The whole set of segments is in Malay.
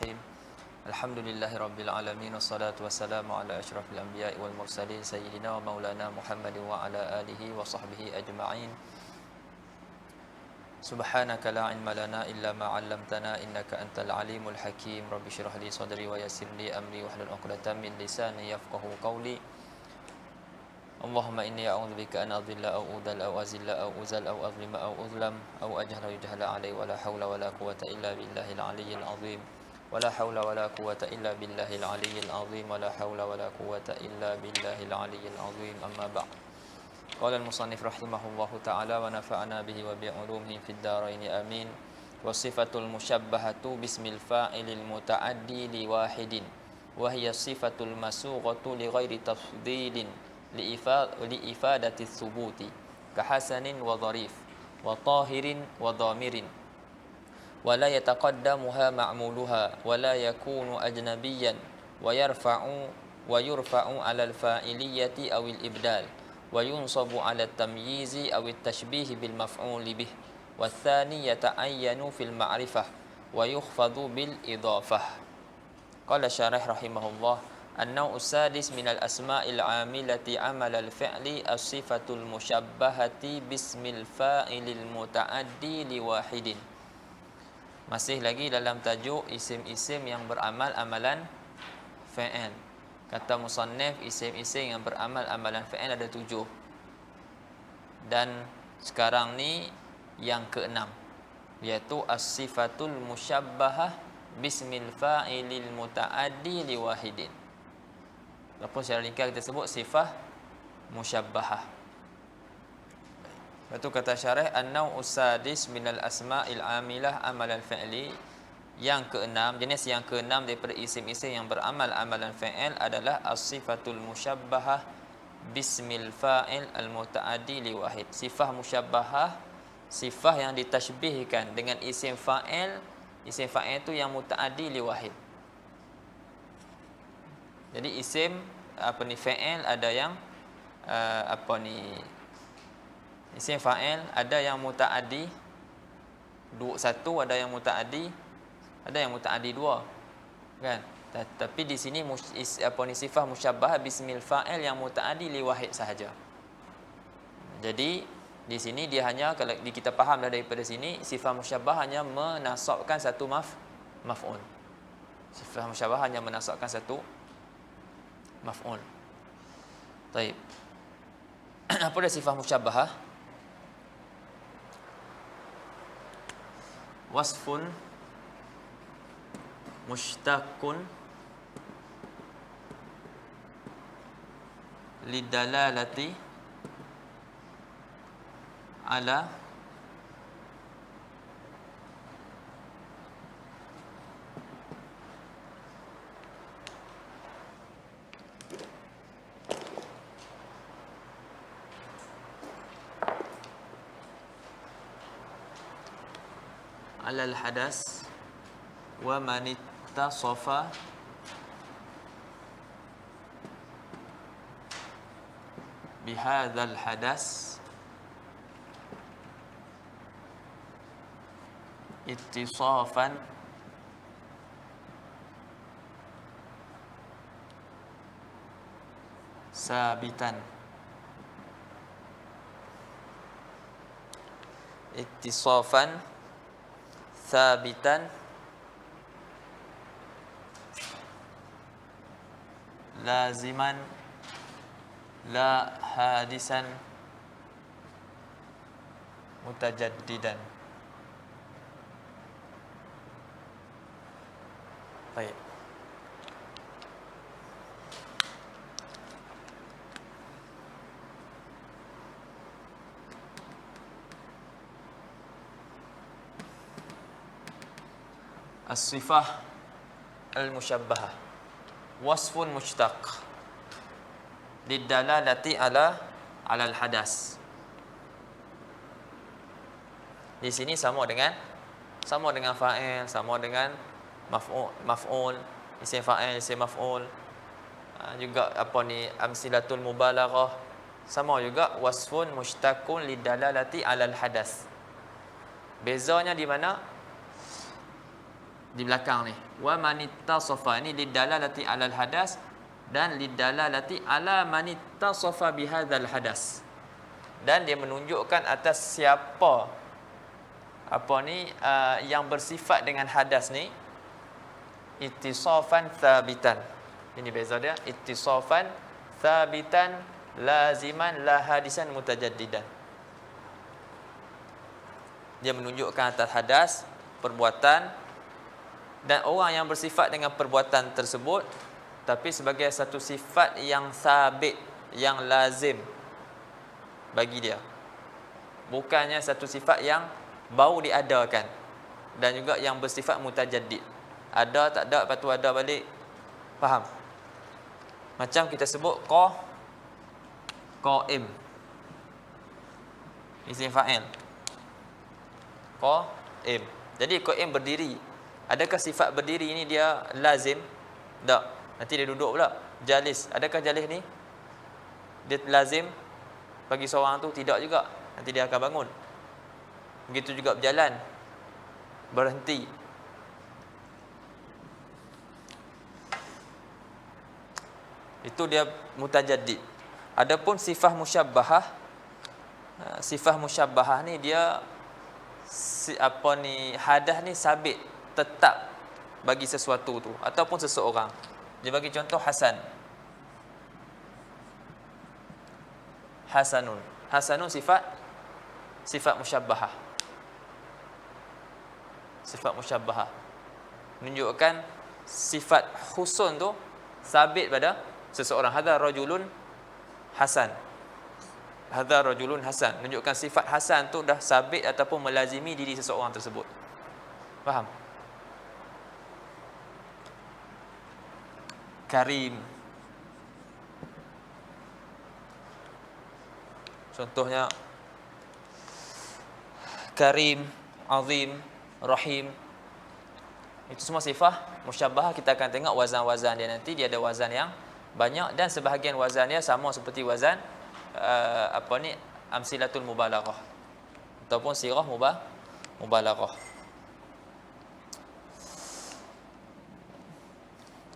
Bismillahirrahmanirrahim. Alhamdulillahirabbil alamin wassalatu wassalamu ala asyrafil anbiya'i wal mursalin sayyidina wa maulana Muhammadin wa ala alihi wa sahbihi ajma'in. Subhanaka la ilma lana illa ma 'allamtana innaka antal alimul hakim. Rabbi shrah li sadri wa yassir li amri wahlul 'uqdatam min lisani yafqahu qawli. Allahumma inni a'udzubika an adhilla aw udal aw azilla aw uzal aw azlima aw uzlam aw ajhala yujhala alai wa la hawla wa la quwwata illa billahil aliyyil azim wa la hawla wa la quwwata illa billahil aliyyil azim wa la hawla wa la quwwata illa billahil aliyyil azim amma ba'd. Qala al-musannif rahimahullahu ta'ala wa nafa'ana bihi wa bi'ulumihi fid dharain amin. Wa sifatul musyabbahatu bismil fa'ilil muta'addi li wahidin wa hiya sifatul masughatu li ghairi tafdilin liifadati thubuti kahasanin wa dharif wa tahirin wa dhamirin wa la yataqaddamuha ma'muluha wa la yakunu ajnabiyan wa yurfa'u 'ala al-fa'iliyyati aw al-ibdal wa yunsabu 'ala at-tamyizi aw at-tashbih bil maf'ul bih wa ath-thani yata'ayyanu fil ma'rifah wa yukhfadhu bil idhafah. Qala syarih rahimahullah an-naw'u sadis minal asma'il 'amilati 'amalal fi'li as-sifatul musyabbahati bismil fa'ilil muta'addi li wahidin. Masih lagi dalam tajuk isim-isim yang beramal amalan fa'il. Kata musannif, isim-isim yang beramal amalan fa'il ada 7. Dan sekarang ni yang keenam, iaitu as-sifatul musyabbahah bismil fa'ilil muta'addi li wahidin. Ataupun secara ringkas kita sebut sifah musyabbahah. Lepas tu kata syarih an-naw'u sadis minal asma'il 'amilah amal al-fi'li. Yang keenam, jenis yang keenam daripada isim-isim yang beramal amalan fi'il adalah as-sifatul musyabbahah bismil fa'il al-muta'addi li wahid. Sifah musyabbahah, sifah yang ditashbihkan dengan isim fa'il. Isim fa'il itu yang muta'addi li wahid. Jadi isim fa'il ada yang isim fa'il ada yang muta'addi satu, ada yang muta'addi, ada yang muta'addi dua, kan? Tapi di sini sifah musyabbah bismil fa'il yang muta'addi li wahid sahaja. Jadi di sini dia hanya, kalau kita faham daripada sini, sifah musyabbah hanya menasabkan satu maf'ul. Sifah musyabbah hanya menasabkan satu maf'ul. Baik. Apa dia sifah musyabbahah? Wasfun mushtaqun lidalalati ala alal hadas wa man ittasafa bihadzal hadas ittisafan sabitan. Ittisafan sabitan laziman la hadisan mutajaddidan. Baik. As-sifah al-musyabbahah wasfun mushtaq lidalalati ala al-hadas. Di sini sama dengan fa'il, sama dengan maf'ul, isim fa'il, isim maf'ul. Juga amsilatul mubalaghah, sama juga wasfun mushtaqun lidalalati ala al-hadas. Bezanya di mana? di belakang ni. Wa manittasafa ini lidalalati alal hadas dan lidalalati ala manittasafa bihadzal hadas. Dan dia menunjukkan atas siapa yang bersifat dengan hadas ni, ittisafan thabitan. Ini beza dia, ittisafan thabitan laziman la hadisan mutajaddidan. Dia menunjukkan atas hadas perbuatan dan orang yang bersifat dengan perbuatan tersebut, tapi sebagai satu sifat yang sabit, yang lazim bagi dia, bukannya satu sifat yang baru diadakan, dan juga yang bersifat mutajaddid, ada tak ada lepas tu ada balik. Faham? Macam kita sebut qaim, isim fa'il qaim. Jadi qaim berdiri. Adakah sifat berdiri ini dia lazim? Tak. Nanti dia duduk pula. Jalis. Adakah jalis ni dia lazim bagi seorang tu? Tidak juga. Nanti dia akan bangun. Begitu juga berjalan, berhenti. Itu dia mutajaddid. Adapun sifah musyabbahah, ni dia hadas ni sabit, tetap bagi sesuatu tu ataupun seseorang. Dia bagi contoh hasanun sifat musyabbahah. Sifat musyabbahah menunjukkan sifat husun tu sabit pada seseorang. Hadza rajulun hasan, menunjukkan sifat hasan tu dah sabit ataupun melazimi diri seseorang tersebut. Faham? Karim, contohnya karim, azim, rahim. Itu semua sifat musyabbahah. Kita akan tengok wazan-wazan dia nanti. Dia ada wazan yang banyak dan sebahagian wazan dia sama seperti wazan amsilatul mubalaghah ataupun sirah mubalaghah.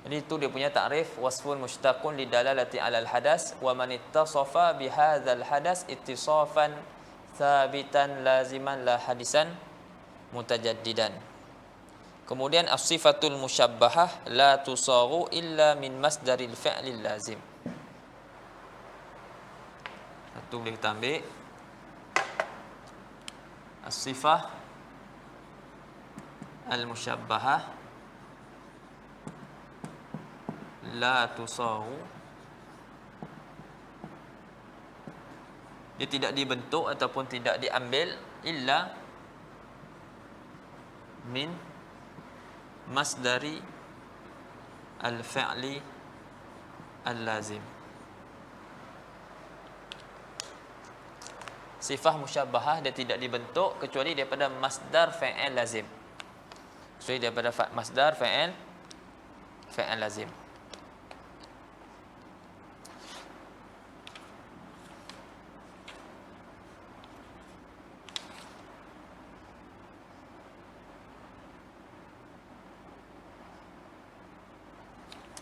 Jadi itu dia punya takrif, wasfun mushtaqun lidalalati alal hadas wa man ittasafa bihadzal hadas ittisafan thabitan laziman la hadisan mutajaddidan. Kemudian as-sifatul musyabbahah la tusaru illa min masdaril fi'lil lazim. Satu boleh kita ambil as-sifah al-musyabbahah la tusaru, dia tidak dibentuk ataupun tidak diambil illa min masdari al-fi'li al-lazim. Sifah musyabbahah dia tidak dibentuk kecuali daripada masdar fi'il lazim. Kecuali daripada masdar fi'il lazim.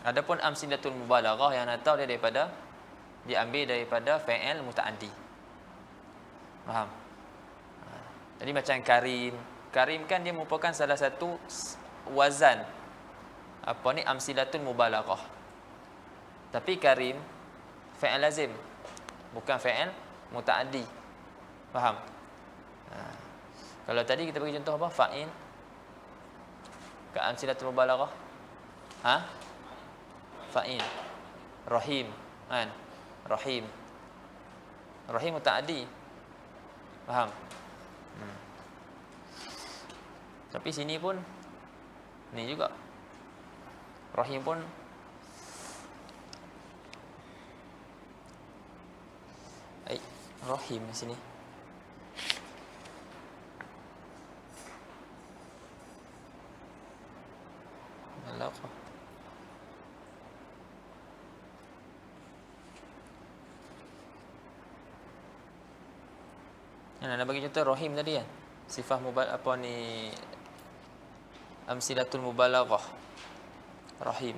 Adapun amsilatul mubalaghah yang nak tahu dia diambil daripada fi'il muta'addi. Faham? Jadi macam karim kan dia merupakan salah satu wazan amsilatul mubalaghah. Tapi karim fi'il lazim, bukan fi'il muta'addi. Faham? Kalau tadi kita bagi contoh apa? Fa'il ke amsilatul mubalaghah. Fa'il. Rahim. Kan? Rahim muta'addi. Faham? Tapi sini pun ni juga. Rahim pun rahim di sini. Alaqah. Nak bagi contoh rahim tadi kan. Sifah amsilatul mubalaghah. Rahim.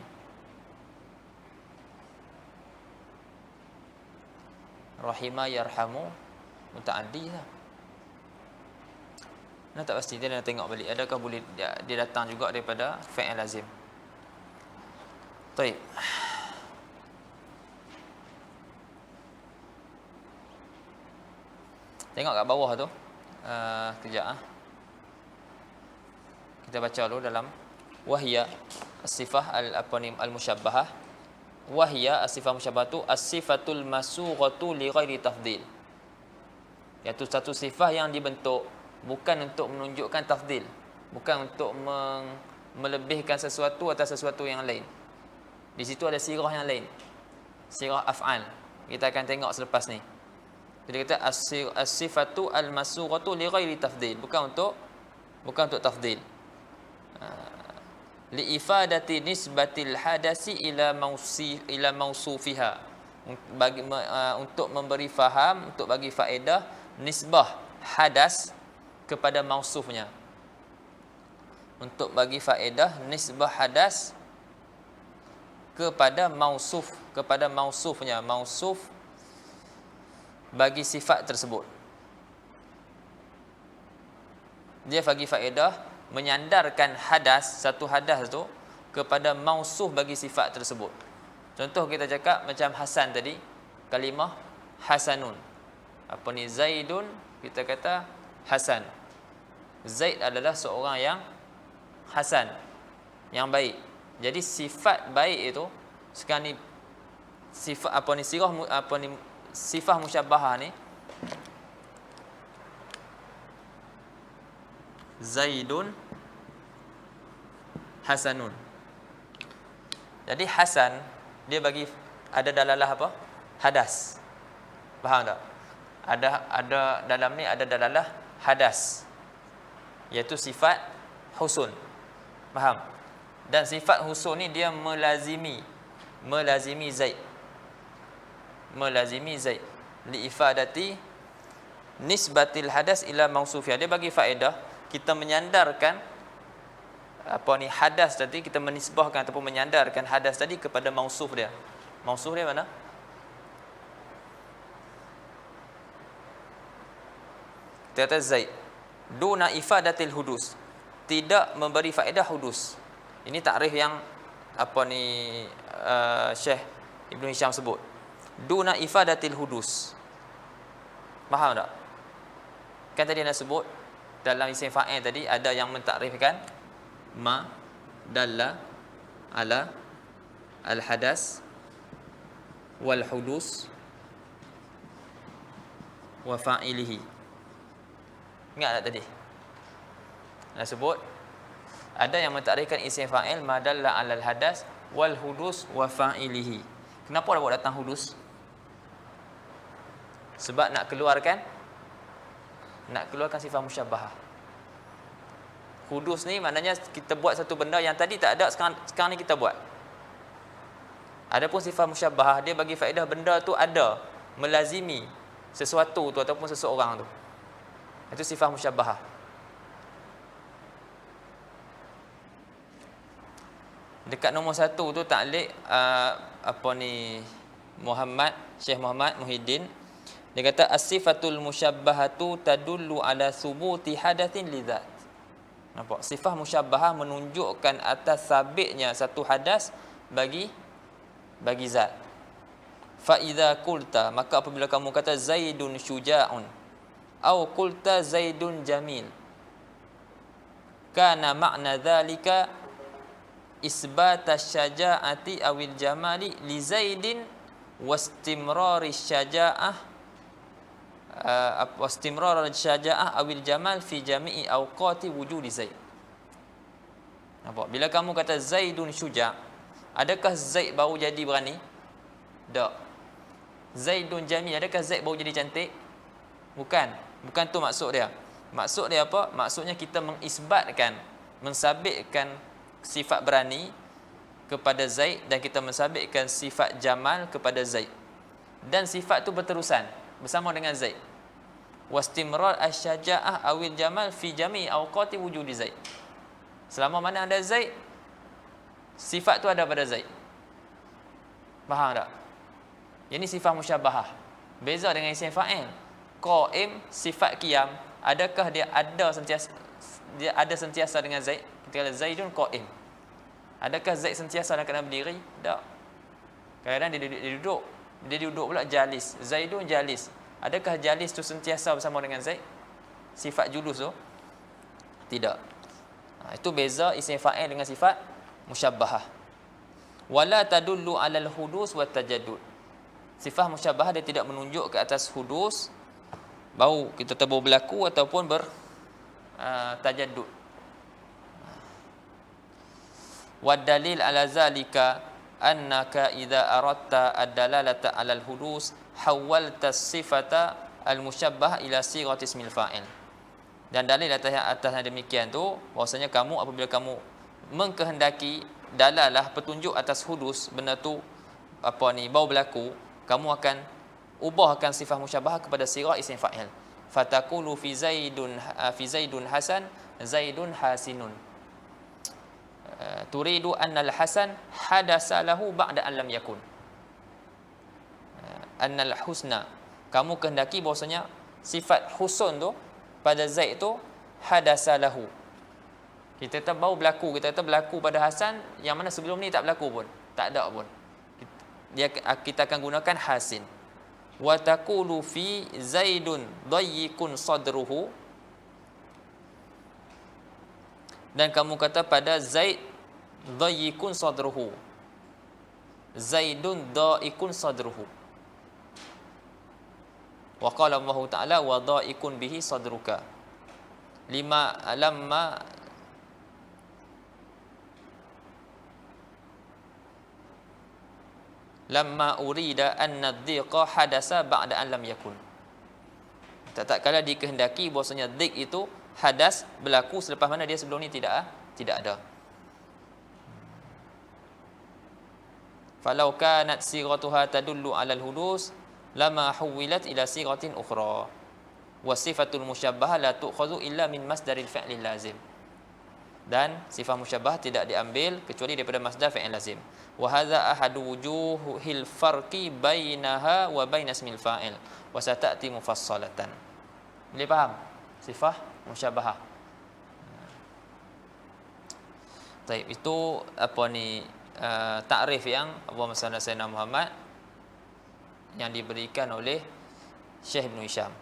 Rahima yarhamu mutaaddi lah. Nah, tak pasti, dia nak tengok balik adakah boleh dia datang juga daripada fi'il lazim. Baik. Tengok kat bawah tu. Kejap Kita baca dulu dalam wahya as-sifah al-musyabbahah. Wahya as-sifah musyabbahah tu as-sifatul masughatu li ghairi tafdil. Iaitu satu sifah yang dibentuk bukan untuk menunjukkan tafdil, bukan untuk melebihkan sesuatu atas sesuatu yang lain. Di situ ada sirah yang lain, sirah af'al. Kita akan tengok selepas ni. Jadi kata as-sifatu al-masughatu li ghairi tafdil, bukan untuk tafdil. Li ifadati nisbatil hadasi ila mausufiha, untuk memberi faham, untuk bagi faedah nisbah hadas kepada mausufnya, untuk bagi faedah nisbah hadas kepada mausufnya, mausuf bagi sifat tersebut. Dia bagi faedah menyandarkan hadas, satu hadas tu kepada mausuf bagi sifat tersebut. Contoh kita cakap macam Hasan tadi, kalimah hasanun. Apa ni, Zaidun, kita kata Hasan. Zaid adalah seorang yang hasan, yang baik. Jadi sifat baik itu sekarang ni sifat sifah musyabbahah ni, Zaidun hasanun. Jadi hasan dia bagi ada dalalah apa? Hadas. Faham tak? Ada dalam ni ada dalalah hadas, iaitu sifat husun. Faham? Dan sifat husun ni dia melazimi Zaid. Melazimi Zaid li ifadati nisbatil hadas ila mausufiyah. Dia bagi faedah kita menyandarkan hadas tadi, kita menisbahkan ataupun menyandarkan hadas tadi kepada mausuf dia. Mausuf dia mana? Kita kata Zaid duna ifadatil hudus, tidak memberi faedah hudus. Ini takrif yang Syekh Ibn Hisham sebut. Duna ifadatil hudus. Faham tak? Kan tadi nak sebut dalam isim fa'il tadi ada yang mentakrifkan ma dalla ala al-hadas wal hudus wa fa'ilihi. Ingat tak tadi? Nak sebut ada yang mentakrifkan isim fa'il ma dalla ala al-hadas wal hudus wa fa'ilihi. Kenapa dia buat datang hudus? Sebab nak keluarkan sifat musyabbahah. Hudus ni maknanya kita buat satu benda yang tadi tak ada, sekarang ni kita buat. Adapun sifat musyabbahah dia bagi faedah benda tu ada, melazimi sesuatu tu ataupun seseorang tu. Itu sifat musyabbahah. Dekat nombor 1 tu ta'liq Syekh Muhammad Muhyiddin, dia kata as-sifatul musyabbahatu tadullu ala thubuti hadatsin lidzat. Nampak? Sifat musyabbahah menunjukkan atas sabitnya satu hadas bagi zat. Fa idza qulta, maka apabila kamu kata Zaidun syuja'un au qulta Zaidun jamil, kana makna dzalika isbata syaja'ati awil jamali li Zaidin wastimrari syaja'ah wastimrar al-syaja'ah awil jamal fi jami'i awqati wujudi Zaid. Nampak? Bila kamu kata Zaidun syuja', adakah Zaid baru jadi berani? Tak. Zaidun jamil, adakah Zaid baru jadi cantik? Bukan tu maksud dia. Maksud dia apa? Maksudnya kita mengisbatkan, mensabitkan sifat berani kepada Zaid dan kita mensabitkan sifat jamal kepada Zaid. Dan sifat tu berterusan bersama dengan Zaid. Wastimrar asy-syaja'ah awil jamal fi jami' awqati wujudi Zaid. Selama mana ada Zaid, sifat tu ada pada Zaid. Faham tak? Ini sifat musyabbahah. Beza dengan isim fa'il. Qaim, sifat qiyam, adakah dia ada sentiasa dengan Zaid? Kita kata Zaidun qaim. Adakah Zaid sentiasa nak kena berdiri? Tak. Kadang-kadang dia duduk. Dia duduk pula jalis. Zaidun jalis. Adakah jalis tu sentiasa bersama dengan Zaid? Sifat julus tu? Tidak. Itu beza isim fa'il dengan sifat musyabbahah. Wala tadullu 'alal hudus wa tajaddud. Sifat musyabbahah dia tidak menunjuk ke atas hudus, baru kita tahu berlaku, ataupun tajaddud. Wa dalil 'ala zalika annaka idza aradta ad-dalalata 'alal hudus hawwalta as-sifata al-musyabbah ila sighati ismil fa'il. Dan dalil atas yang demikian tu, bahwasanya kamu apabila kamu mengkehendaki dalalah petunjuk atas hudus, benda tu baru berlaku, kamu akan ubahkan sifat musyabbah kepada sirah isim fa'il. Fataqulu fi zaidun hasan, zaidun hasinun. Turidu annal hasan hadasa lahu ba'da an lam yakun. Annal husna, kamu kehendaki bahwasanya sifat husun tu pada Zaid tu hadasa lahu. Kita kata baru berlaku, kita kata berlaku pada Hasan yang mana sebelum ni tak berlaku pun, tak ada pun. Kita akan gunakan hasin. Wa taqulu fi Zaidun dayyikun sadruhu, dan kamu kata pada Zaid dayyikun sadruhu. Zaidun daikun sadruhu. Wa qala Allah Ta'ala wa daikun bihi sadruka. Lamma urida anna ad-dhiqa hadasa ba'da an lam yakun. Tak kala dikehendaki bahwasanya dhiq itu hadas, berlaku selepas mana dia sebelum ni tidak ada. Falau kanat sighatuha tadullu 'alal hudus lama huwilat ila sighatin ukhra. Wa sifatul musyabbah la tu'khadhu illa min masdaril fi'lil lazim. Dan sifat musyabbah tidak diambil kecuali daripada masdar fi'il lazim. Wa hadza ahadu wujuhil farqi bainaha wa bain ismil fa'il wa sata'ti mufassalatan. Boleh faham sifat musyabbah? Baik, itu takrif yang Allahumma salli ala sayyidina Muhammad yang diberikan oleh Syekh Ibn Hisham.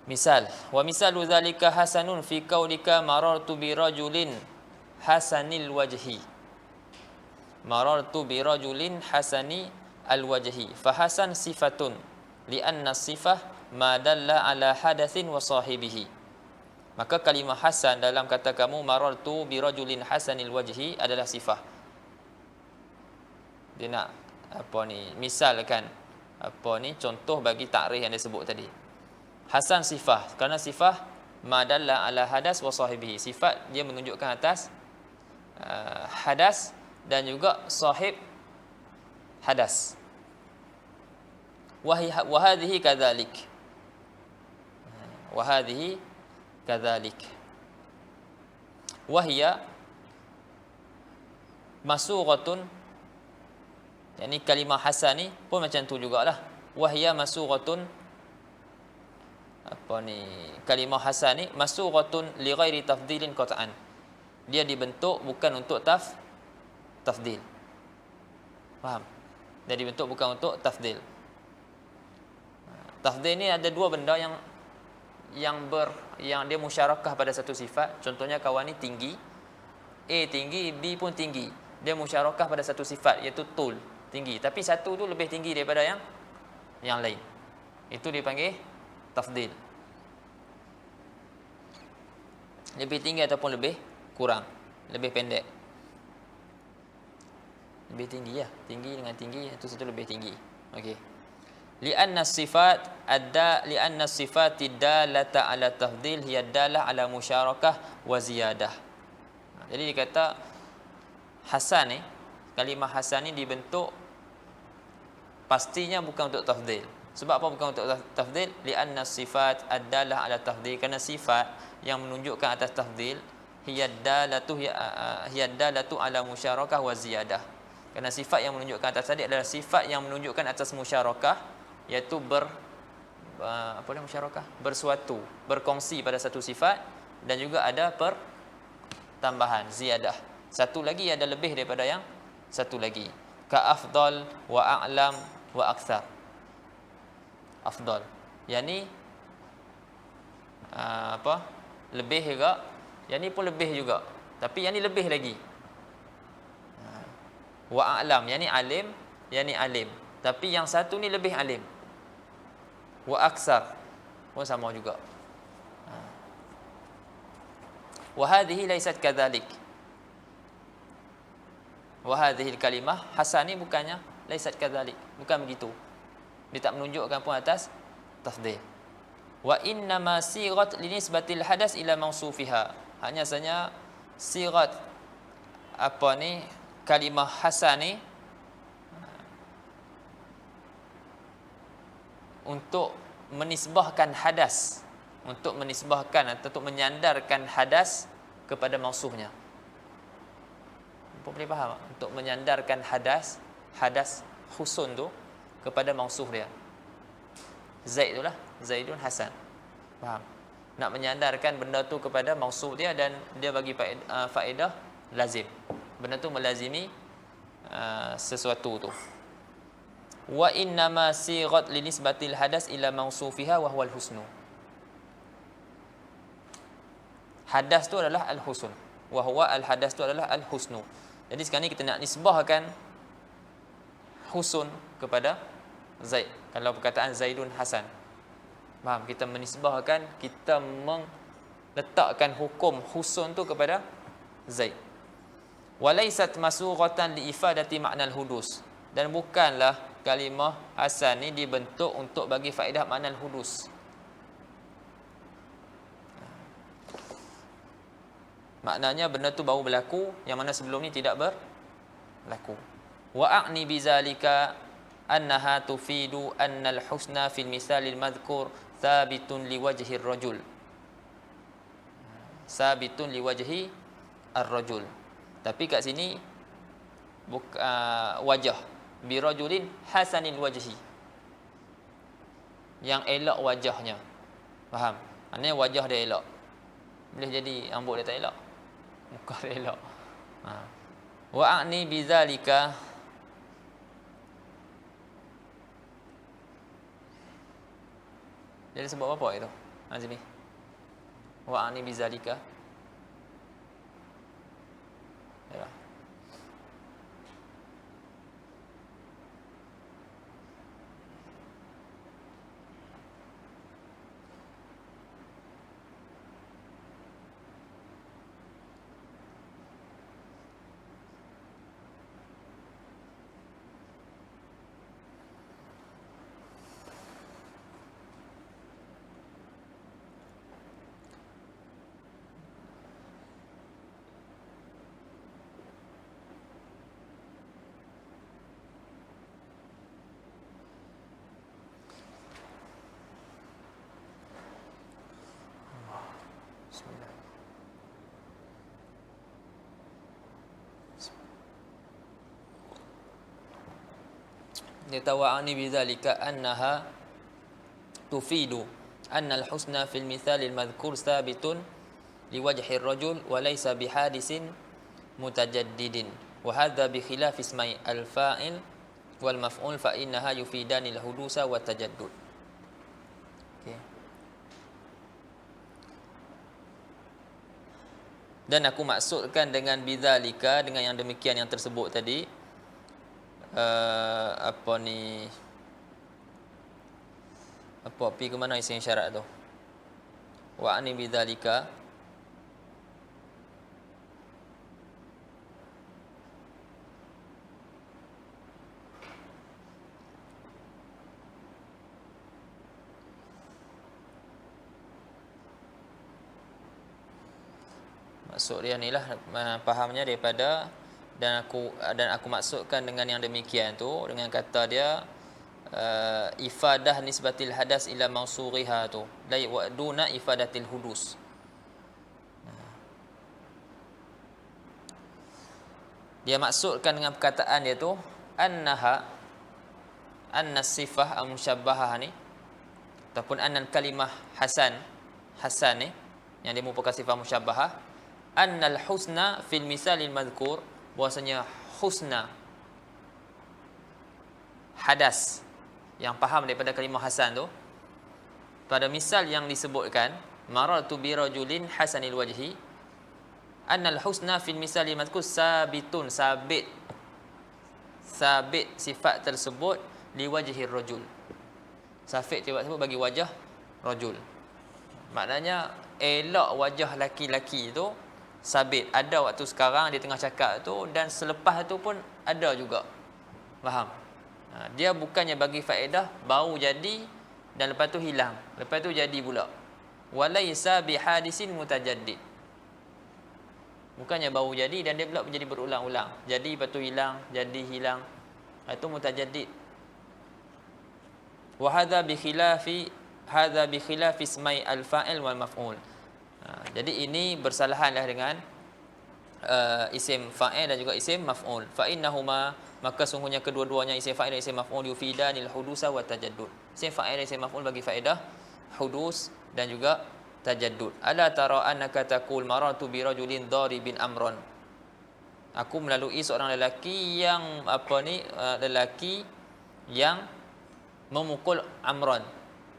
Misal, wa misalu zalika hasanun fi qaulika marartu bi rajulin hasanil wajhi. Marartu bi rajulin hasani al wajhi. Fa hasan sifatun li anna sifah ma dalla ala hadatsin wa sahibihi. Maka kalimah hasan dalam kata kamu marartu bi rajulin hasanil wajhi adalah sifah. Dia nak misalkan contoh bagi takrif yang disebut tadi. Hasan sifah, kerana sifah madalla ala hadas wa sahibihi, sifat dia menunjukkan atas hadas dan juga sahib hadas. Wa hadhihi kadzalik. Wa hadhihi kadzalik. Wa hiya masughatun. Yang ni kalimah hasan ni pun macam tu jugalah. Wahya masughatun, kalimah hasan ni masughatun li ghairi tafdilin qat'an. Dia dibentuk bukan untuk tafdil. Faham? Dia dibentuk bukan untuk tafdil. Tafdil ni ada dua benda yang dia musyarakah pada satu sifat. Contohnya kawan ni tinggi, A tinggi, B pun tinggi. Dia musyarakah pada satu sifat iaitu tul, tinggi, tapi satu tu lebih tinggi daripada yang lain. Itu dipanggil tafdil. Lebih tinggi ataupun lebih kurang, lebih pendek. Lebih tinggi ya, tinggi dengan tinggi itu satu lebih tinggi. Okey. Li'anna sifat dalata ala tafdil hiya dalah ala musyarakah wa ziyadah. Jadi dikata hasan ni, kalimah hasan ni dibentuk pastinya bukan untuk tafdil. Sebab apa bukan untuk tafdil? Li'anna sifat ad-dalah ala tafdil, kerana sifat yang menunjukkan atas tafdil hiyadalatu ala musyarakah wa ziyadah. Kerana sifat yang menunjukkan atas tadi adalah sifat yang menunjukkan atas musyarakah, iaitu musyarakah, bersuatu, berkongsi pada satu sifat, dan juga ada pertambahan, ziyadah. Satu lagi ada lebih daripada yang satu lagi. Ka afdal wa a'lam wa akthar. Afdal, yakni lebih juga, yang ni pun lebih juga, tapi yang ni lebih lagi. Wa a'lam, yang ni alim, yang ni alim, tapi yang satu ni lebih alim. Wa aksar, pun sama juga. Wa hadhihi laysat kadzalik. Wa hadhihi kalimah hasan ni bukannya laysat kadzalik, bukan begitu. Dia tak menunjukkan pun atas tafdhil. Wa innama sigat linisbatil hadas ila mausufiha. Hanya saja sigat kalimah hasan ni untuk menisbahkan hadas, untuk menisbahkan atau untuk menyandarkan hadas kepada mausufnya. Boleh faham? Untuk menyandarkan hadas husun tu kepada mausuf dia. Zaid itulah, Zaidun Hasan. Faham? Nak menyandarkan benda tu kepada mausuf dia, dan dia bagi faedah lazim. Benda tu melazimi sesuatu tu. Wa innama sighat linisbatil hadas ila mausufiha wa huwal husnu. Hadas tu adalah al-husn. Wa huwa al-hadas tu adalah al-husnu. Jadi sekarang ni kita nak nisbahkan husn kepada Zaid. Kalau perkataan Zaidun Hasan, faham? Kita menisbahkan, kita meletakkan hukum husn tu kepada Zaid. Walaysat masughatan li ifadati ma'nal hudus. Dan bukanlah kalimah hasan ni dibentuk untuk bagi faedah ma'nal hudus. Maknanya benda tu baru berlaku, yang mana sebelum ni tidak berlaku. Wa a'ni bizalika annaha tufidu annal husna fil misalil madhkur thabitun liwajhi ar-rajul. Sabitun liwajhi ar-rajul. Tapi kat sini wajah birajulin hasanil wajhi, yang elok wajahnya. Faham? Maknanya wajah dia elok. Boleh jadi rambut dia tak elok, muka dia elok. Wa a'ni bizalika, jadi sebab apa itu? Sini. Wa a'ni bizalika. Ya. Yatawa'ani bidzalika annaha tufidu anna al-husna fil mithal al-madhkur thabitun liwajhi ar-rajul wa laysa bihadisin mutajaddidin wa hadha bi khilaf ismai al-fa'il wal maf'ul fa innaha yufidani al-hudusa wa tajaddud. Okay. Dan aku maksudkan dengan bidzalika, dengan yang demikian yang tersebut tadi, pi ke mana isim syarat tu? Wa ani bidzalika, maksud dia ni lah, fahamnya daripada dan aku maksudkan dengan yang demikian tu, dengan kata dia ifadah nisbatil hadas ila mausuriha tu la wa duna ifadatil hudus. Dia maksudkan dengan perkataan dia tu annaha, anna sifah al-musyabbahah ni ataupun annal kalimah hasan ni yang dia merupakan sifat musyabbahah, annal husna fil misalil madhkur, bahwasanya husna, hadas yang faham daripada kalimah hasan tu pada misal yang disebutkan marartu bi rajulin hasanil wajhi, annal husna fil misalil madhkur sabitun, sabit sifat tersebut liwajhir rajul, sifat tersebut bagi wajah rajul. Maknanya elok wajah laki-laki tu sabit, ada waktu sekarang dia tengah cakap tu dan selepas tu pun ada juga. Faham? Dia bukannya bagi faedah baru jadi dan lepas tu hilang, lepas tu jadi pula. Walaisa bihadisin mutajaddid, bukannya baru jadi dan dia pula menjadi berulang-ulang, jadi lepas tu hilang, jadi hilang, itu mutajaddid. Wa hadza bi khilafi ismai al-fa'il wal maf'ul. Jadi ini bersalahanlah dengan isim fa'il dan juga isim maf'ul. Fa innahuma, maka sungguhnya kedua-duanya isim fa'il dan isim maf'ul yufidanil hudusa wa tajaddud. Isim fa'il dan isim maf'ul bagi faedah hudus dan juga tajaddud. Ala tara annaka taqul marartu bi rajulin daribin amran. Aku melalui seorang lelaki yang lelaki yang memukul Amran,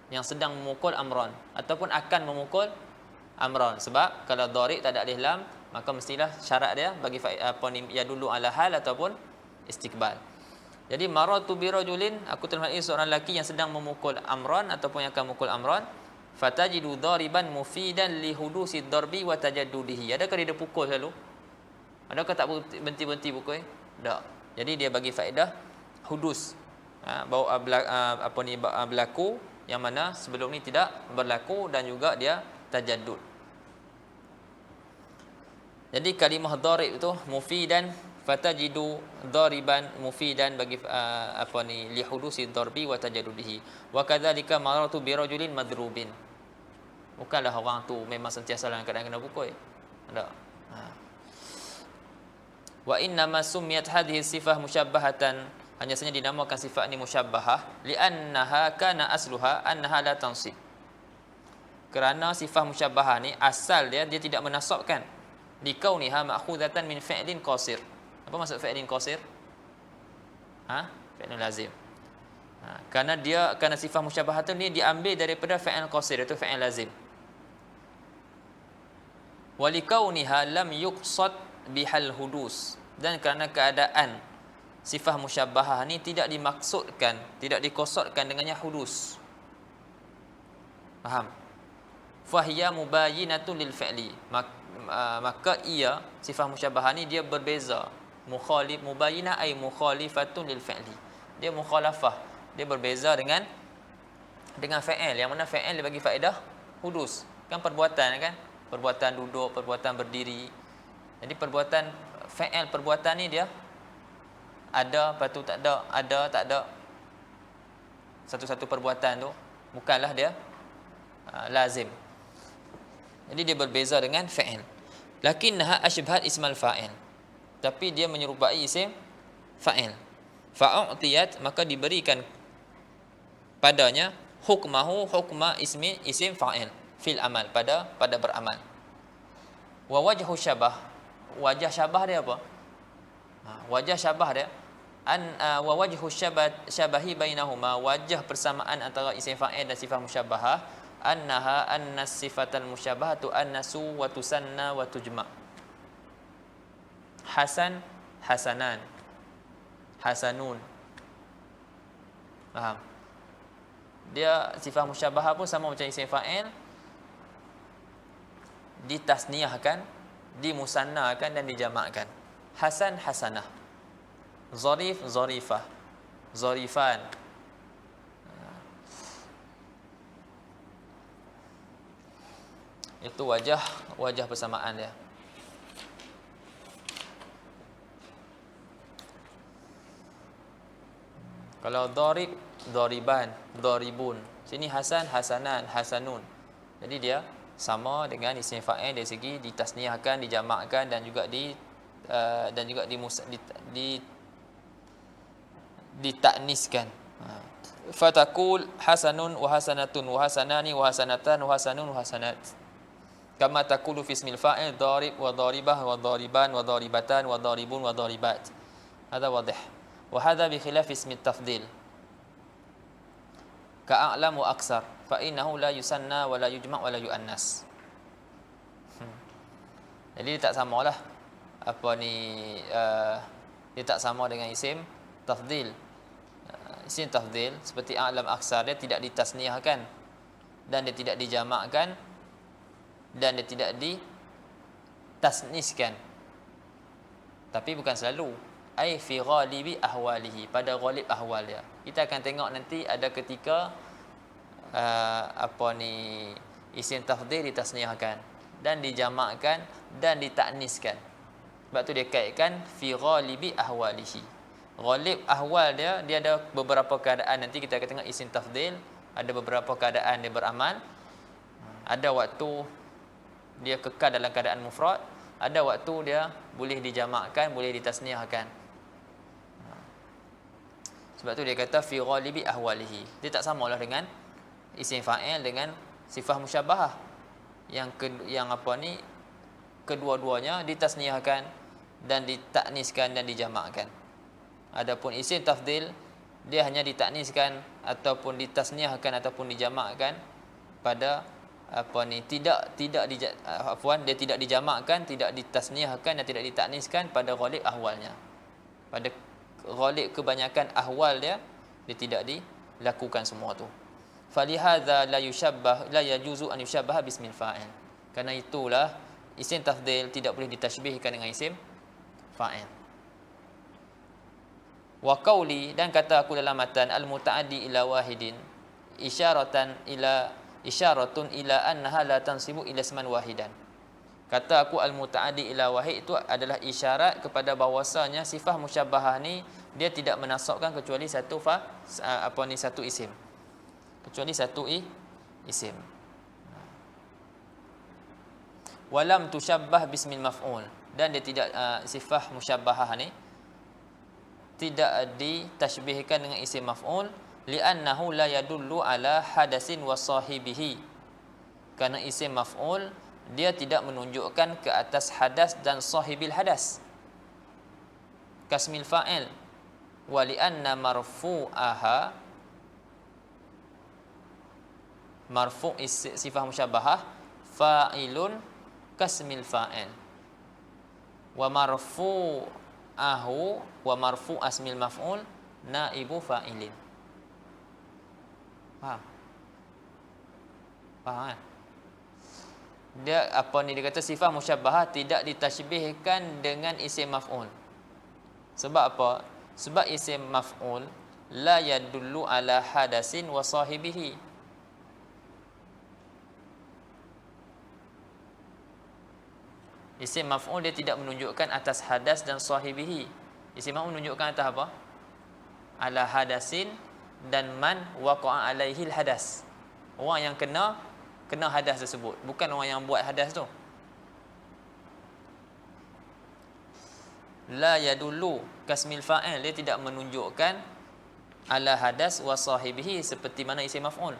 yang sedang memukul Amran ataupun akan memukul Amran. Sebab kalau darib tak ada alif lam, maka mestilah syarat dia bagi ya dulu ala hal ataupun istiqbal. Jadi marartu bi rajulin, aku telah melihat seorang lelaki yang sedang memukul Amran ataupun yang akan memukul Amran. Fatajidu dariban mufidan li hudusi darbi wa tajaddudihi. Adakah dia pukul selalu? Adakah tak berhenti-berhenti pukul? Tak. Jadi dia bagi faedah hudus. Bahawa berlaku yang mana sebelum ni tidak berlaku, dan juga dia tajaddud. Jadi kalimah darib itu mufidan, fatajidu dariban mufidan bagi li hudusi darbi wa tajaddudihi. Wa kadzalika marartu bi rajulin madrubin. Bukanlah orang tu memang sentiasa dalam keadaan kena pukul. Tak. Wa inna ma summiyat hadhihi sifah musyabbahatan, hanya saja dinamakan sifat ini musyabbahah li'annaha kana asluha annaha la tansib, kerana sifat musyabbahah ni asal dia tidak menasabkan, likauniha ma'khudatan min fi'lin qasir. Apa maksud fi'lin qasir? Fi'lun lazim. Kerana sifat musyabbahah ni diambil daripada fi'il qasir, itu fi'il lazim. Wa likauniha lam yuqsad bihal hudus, dan kerana keadaan sifah musyabbahah ni tidak dimaksudkan, tidak dikosotkan dengannya hudus. Faham? Fahiya mubayyinatun lil fi'li, maka ia sifah musyabbahah ni dia berbeza. Mubayyinah ay mukhalifatun lil fi'li, dia mukhalafah, dia berbeza dengan fi'il, yang mana fi'il dia bagi faedah hudus, kan perbuatan kan, perbuatan duduk, perbuatan berdiri. Jadi perbuatan fi'il, perbuatan ni dia ada, lepas tu tak ada. Satu-satu perbuatan tu bukanlah dia lazim. Jadi dia berbeza dengan fi'il. Lakinnaha ashbahat ismal fa'il, tapi dia menyerupai isim fa'il. Fa'u'tiyat, maka diberikan padanya hukmahu hukma isim fa'il fil amal, pada beramal. Wa wajhu syabah, wajah syabah dia apa? Wajah syabah dia wa wajhu syabahi bainahuma, wajah persamaan antara isim fa'il dan sifat musyabbahah, anna sifatal musyabbahatu annasu wa tusanna wa tujma. Hasan, hasanan, hasanun. Faham? Dia sifat musyabbahah pun sama macam isim fa'il, ditasniahkan, dimusannakan dan dijamakkan. Hasan, hasanah. Zarif, zarifah. Zarifan. Itu wajah persamaan dia. Kalau darib, dariban, daribun. Sini hasan, hasanan, hasanun. Jadi dia sama dengan isim fa'il dari segi ditasniahkan, dijamakkan dan juga dan juga ditakniskan. Fatakul hasanun wa hasanatun wa hasanani wa hasanatan wa hasanun wa hasanat. Kama taqulu fi ismil fa'il darib wa daribah wa dariban wa daribatan wa daribun wa daribat. Hadha wadih. Wa hadha bi khilaf ismi tafdil. Ka'a'lam wa aksar fa innahu la yusanna wa la yujma' wa la yu'annas. Jadi tak samalah dia tak sama dengan isim tafdil. Isim tafdil seperti a'lam, aksar, dia tidak ditasniahkan dan dia tidak dijamakkan dan dia tidak ditasniskan. Tapi bukan selalu. Ai fi ghalibi ahwalihi, pada ghalib ahwal dia. Kita akan tengok nanti ada ketika isim tafdhil ditasniahkan dan dijamakkan dan ditakniskan. Sebab tu dia kaitkan fi ghalibi ahwalihi. Ghalib ahwal dia ada beberapa keadaan, nanti kita akan tengok isim tafdhil ada beberapa keadaan dia beramal. Ada waktu dia kekal dalam keadaan mufrad, ada waktu dia boleh dijamakkan, boleh ditasniahkan. Sebab tu dia kata fi ghalibi ahwalihi. Dia tak samalah dengan isim fa'il dengan sifah musyabbahah. Kedua-duanya ditasniahkan dan ditakniskan dan dijamakkan. Adapun isim tafdhil dia hanya ditakniskan ataupun ditasniahkan ataupun dijamakkan pada dia tidak dijamakkan, tidak ditasniahkan dan tidak ditakniskan pada ghalib ahwalnya. Pada ghalib kebanyakan ahwal dia tidak dilakukan semua tu. Falihadza la yajuzu an yushabbah bismil fa'il. Karena itulah isim tafdhil tidak boleh ditashbihkan dengan isim fa'il. Wa qauli, dan kata aku dalam matan, al mutaaddi ila wahidin isyaratun ila annaha la tansibu ila isman wahidan. Kata aku al mutaaddi ila wahid itu adalah isyarat kepada bahawasanya sifah musyabbahah ni dia tidak menasabkan kecuali satu isim. Kecuali satu isim. Walam tusyabbah bismil maf'ul, dan dia tidak sifah musyabbahah ni tidak ditashbihkan dengan isim maf'ul, li'annahu la yadullu ala hadasin wa sahibihi. Karena isim maf'ul dia tidak menunjukkan ke atas hadas dan sahibil hadas. Kasmil fa'il. Wa li'anna marfu'aha, marfu' sifah musyabbahah, fa'ilun kasmil fa'il. Wa marfu'ahu wa marfu' asmil maf'ul naibu fa'ilin. Faham kan? Dia dia kata sifah musyabbahah tidak ditashbihkan dengan isim maf'ul. Sebab apa? Sebab isim maf'ul la yadullu ala hadasin wa sahibihi. Isim maf'ul dia tidak menunjukkan atas hadas dan sahibihi. Isim maf'ul menunjukkan atas apa? Ala hadasin dan man waqa'a alaihi hadas. Orang yang kena hadas tersebut, bukan orang yang buat hadas tu. La yadullu kasmil fa'il, dia tidak menunjukkan ala hadas wa sahibihi seperti mana isim maf'ul.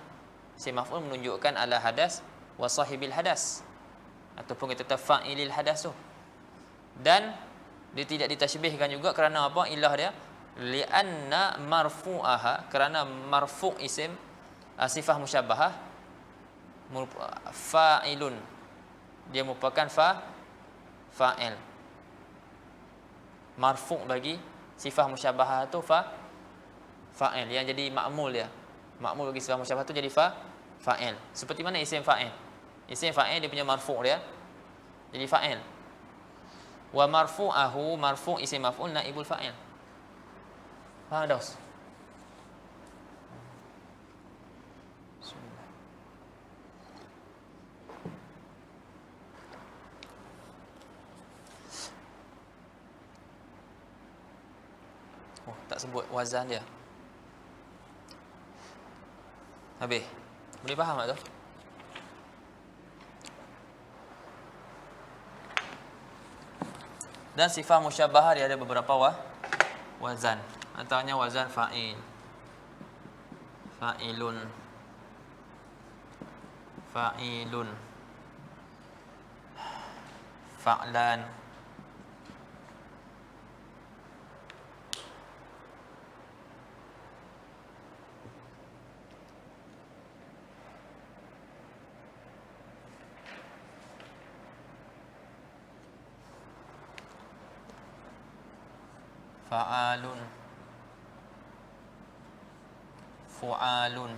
Isim maf'ul menunjukkan ala hadas wa sahibil hadas, ataupun kita kata fa'ilil hadas tu. Dan dia tidak ditashbihkan juga kerana apa? Ilah dia li'anna marfu'aha, kerana marfu' isim sifah musyabbahah fa'ilun, dia merupakan fa'il. Marfu' bagi sifah musyabbahah tu fa'il yang jadi ma'mul dia. Ma'mul bagi sifah musyabbahah tu jadi fa'il. Seperti mana isim fa'il? Isim fa'il dia punya marfu' dia jadi fa'il. Wa marfu'ahu, marfu' isim maf'ul naibul fa'il. Faham dos? Tak sebut wazan dia. Habis. Boleh faham tak tu? Dan sifat musyabbahah dia ada beberapa wazan. Antaranya wazan fa'il, fa'ilun, fa'ilun, fa'lan, fa'alun, fu'alun,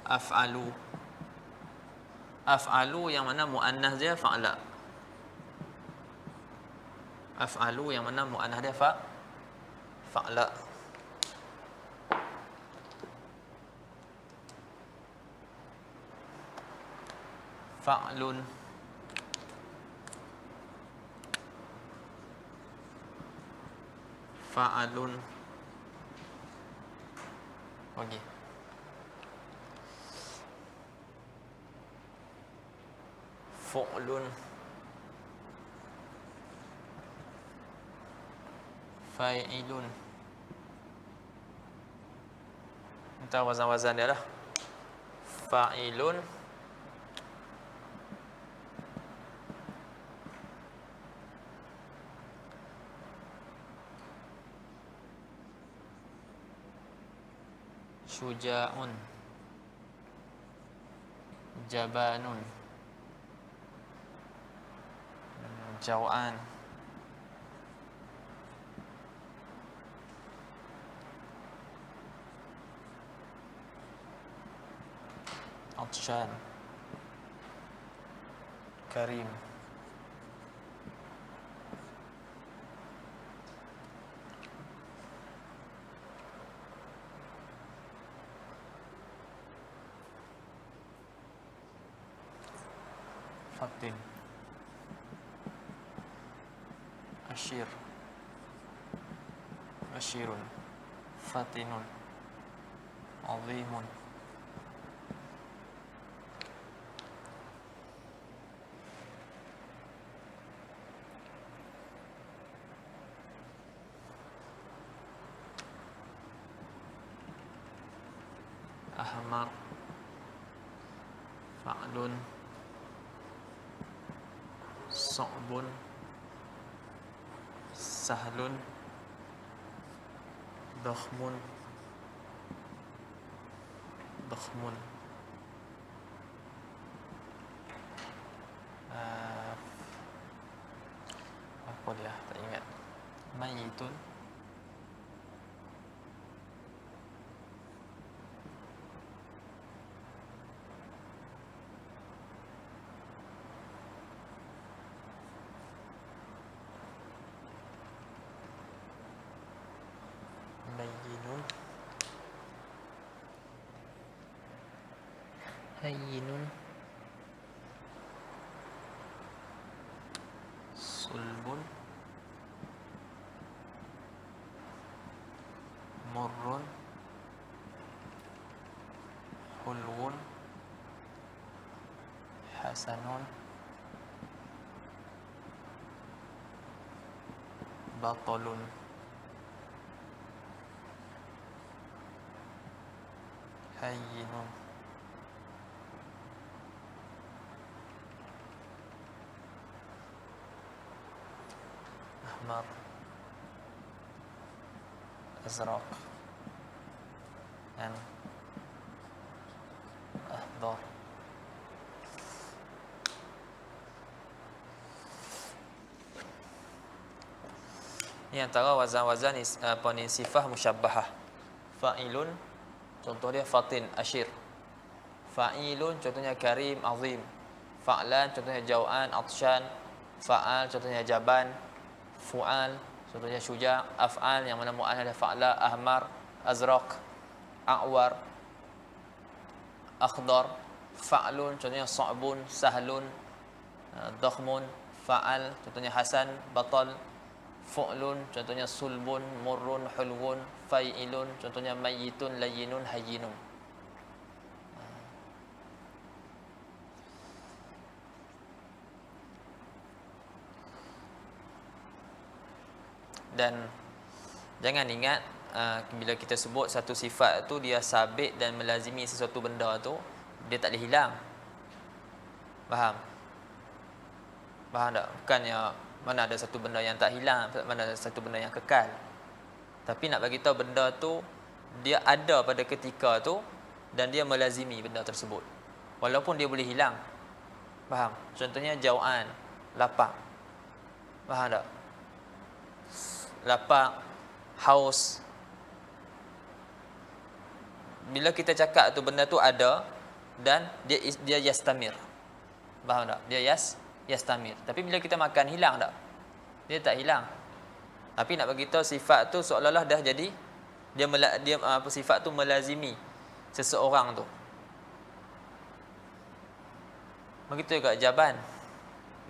af'alu. Af'alu yang mana muannas dia fa'la. Af'alu yang mana muannas dia fa'la. Fa'lun, fa'alun. Okey. Fu'lun, fa'ilun. Entah wazan-wazan dia lah. Fa'ilun, syuja'un, jabanun, jaw'an, atsyan, karim. Fatin, asyir, asyirun, fatinun, azimun. Ahmar, fa'lun, su'bun, sahlun, dakhmun, dakhmun. Apa dia? Tak ingat. Mayitun, layyinun, hayyinun, sulbun, murrun, hulwun, hasanun, batalun. Hayyinun, ahmar, azraq, dan ahdar. Ini antara wazan-wazan sifah musyabbahah. Fa'ilun, contoh dia fatin, asyir. Fa'ilun, contohnya karim, azim. Fa'lan, contohnya jaw'an, atsyan. Fa'al, contohnya jaban. Fu'al, contohnya syuja'. Af'al, yang mana mu'an ada fa'la, ahmar, azraq, a'war, akhdar. Fa'lun, contohnya sa'bun, sahlun, dakhmun. Fa'al, contohnya hasan, batal. Fu'lun, contohnya sulbun, murrun, hulwun. Fa'ilun, contohnya mayyitun, layyinun, hayyinun. Dan jangan ingat bila kita sebut satu sifat tu dia sabit dan melazimi sesuatu benda tu, dia tak boleh hilang. Faham? Faham tak? Bukannya mana ada satu benda yang tak hilang, mana ada satu benda yang kekal. Tapi nak bagi tahu benda tu dia ada pada ketika tu dan dia melazimi benda tersebut. Walaupun dia boleh hilang. Faham? Contohnya jauhan, lapar. Faham tak? Lapar, haus. Bila kita cakap tu benda tu ada dan dia yastamir. Faham tak? Dia yastamir. Tapi bila kita makan hilang tak? Dia tak hilang. Tapi nak bagi tahu sifat tu seolah-olah dah jadi dia sifat tu melazimi seseorang tu. Begitu juga jaban.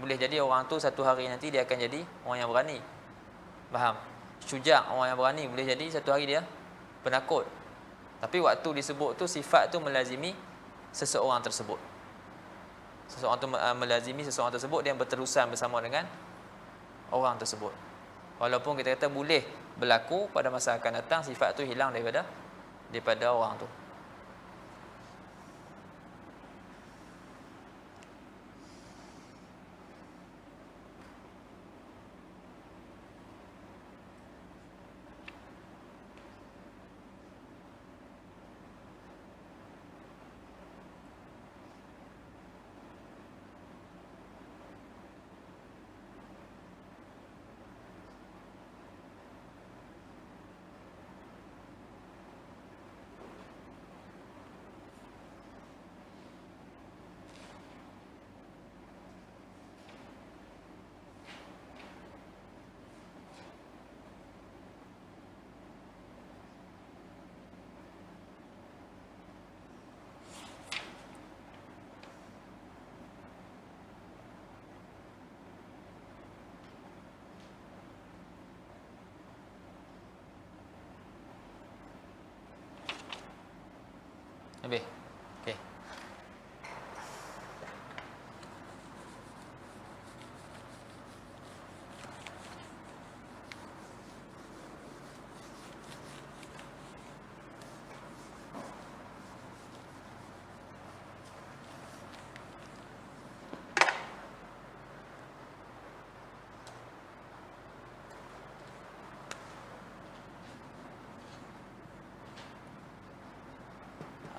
Boleh jadi orang tu satu hari nanti dia akan jadi orang yang berani. Faham? Syuja', orang yang berani, boleh jadi satu hari dia penakut. Tapi waktu disebut tu sifat tu melazimi seseorang tersebut. Seseorang tu melazimi seseorang tersebut, dia berterusan bersama dengan orang tersebut. Walaupun kita kata boleh berlaku pada masa akan datang sifat tu hilang daripada orang tu. Habis. Okey.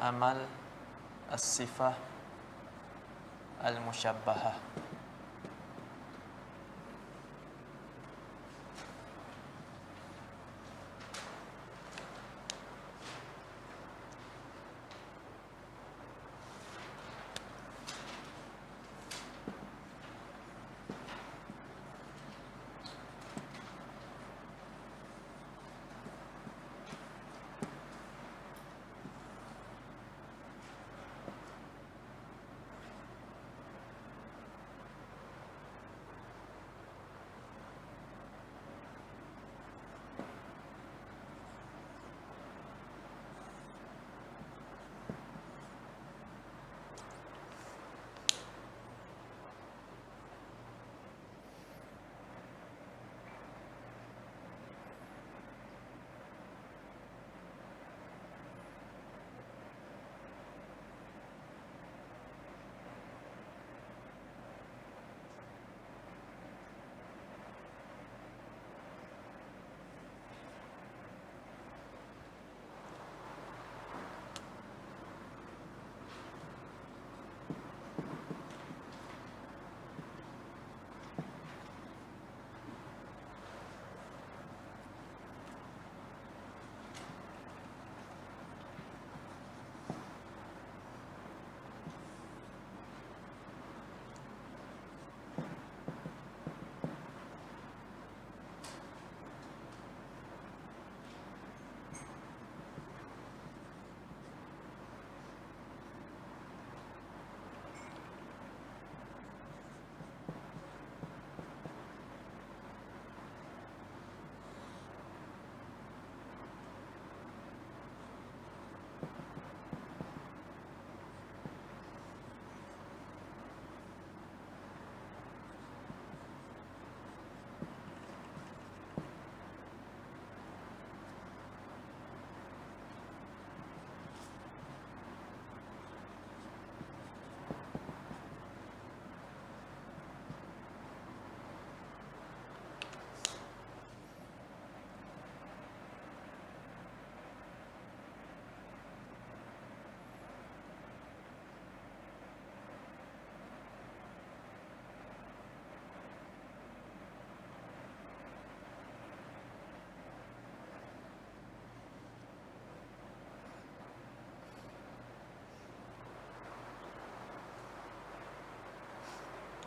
Amal as-sifah al-musyabbahah.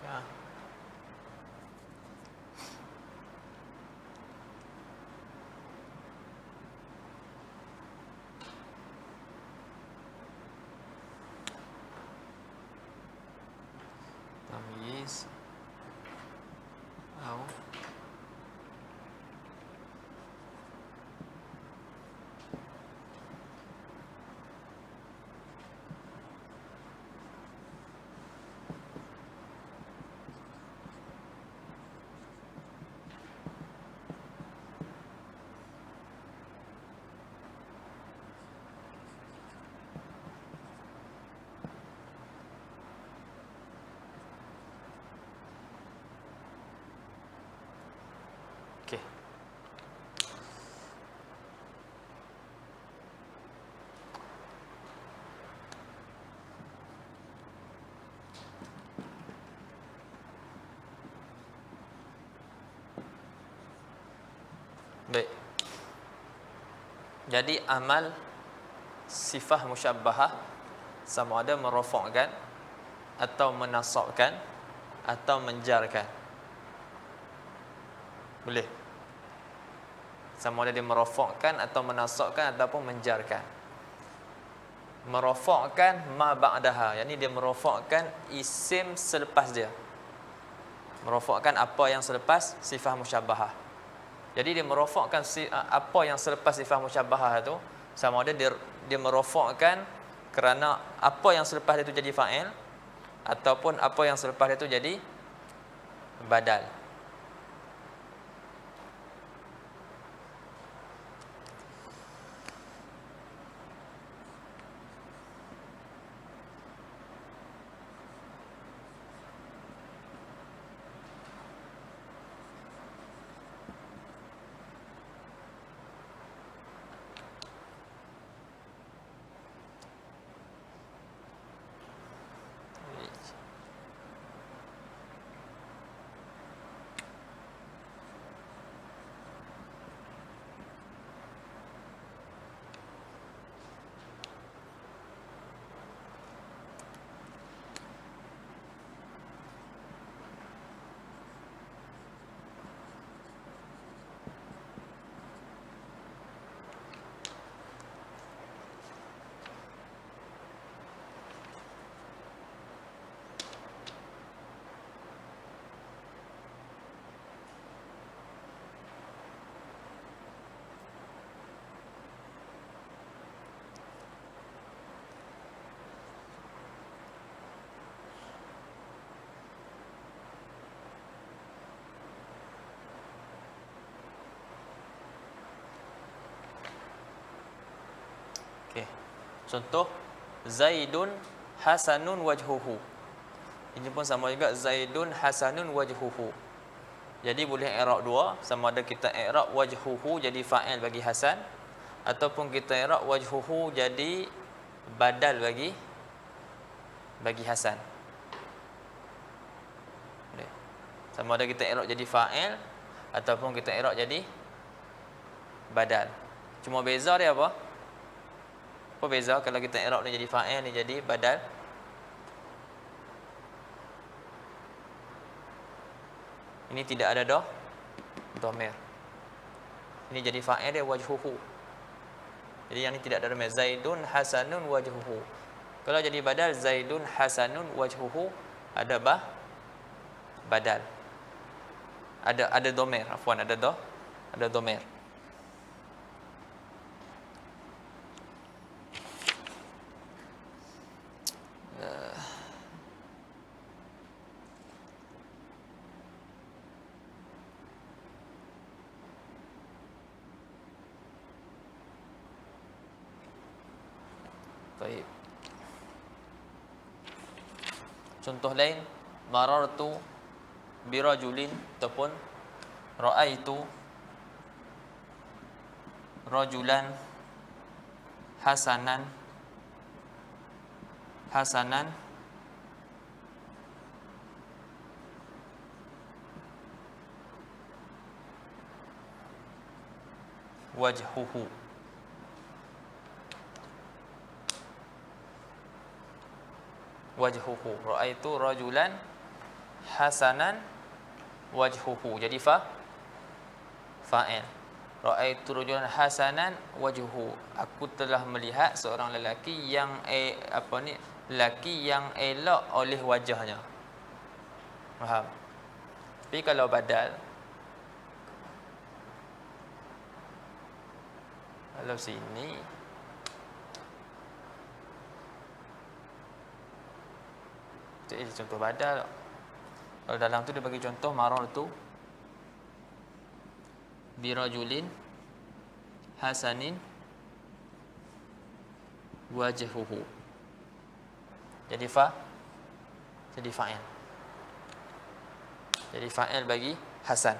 Ya. Tamyiz au okey. Baik. Jadi amal sifah musyabbahah sama ada merofakkan atau menasabkan atau menjarkan. Boleh. Sama ada dia merofakkan atau menasabkan ataupun menjarkan. Merofakkan ma ba'daha, yakni dia merofakkan isim selepas dia. Merofakkan apa yang selepas sifah musyabbahah. Jadi dia merofakkan apa yang selepas sifah musyabbahah itu, sama ada dia merofakkan kerana apa yang selepas dia itu jadi fa'il ataupun apa yang selepas dia itu jadi badal. Okey. Contoh Zaidun hasanun wajhuhu. Ini pun sama juga, Zaidun hasanun wajhuhu. Jadi boleh i'rab dua, sama ada kita i'rab wajhuhu jadi fa'il bagi Hasan ataupun kita i'rab wajhuhu jadi badal bagi Hasan. Boleh. Sama ada kita i'rab jadi fa'il ataupun kita i'rab jadi badal. Cuma beza dia apa? Apa beza kalau kita i'rab ni jadi fa'il, ni jadi badal? Ini tidak ada dhamir. Ini jadi fa'il dia wajhuhu. Jadi yang ni tidak ada dhamir. Zaidun hasanun wajhuhu. Kalau jadi badal Zaidun hasanun wajhuhu, ada badal. Ada dhamir, afwan, ada dhamir. Baik. Contoh lain, marartu birajulin ataupun raaitu rajulan hasanan wajhuhu. Wajhuhu, raaitu rajulan hasanan wajhuhu. Jadi fa'il. Ra'aitu rajulan hasanan wajhuhu. Aku telah melihat seorang lelaki yang lelaki yang elok oleh wajahnya. Faham? Tapi kalau badal, kalau sini itu contoh badal. Kalau dalam tu dia bagi contoh maror tu birajulin hasanin wajhuhu. Jadi fa'il. Jadi fa'il bagi hasan.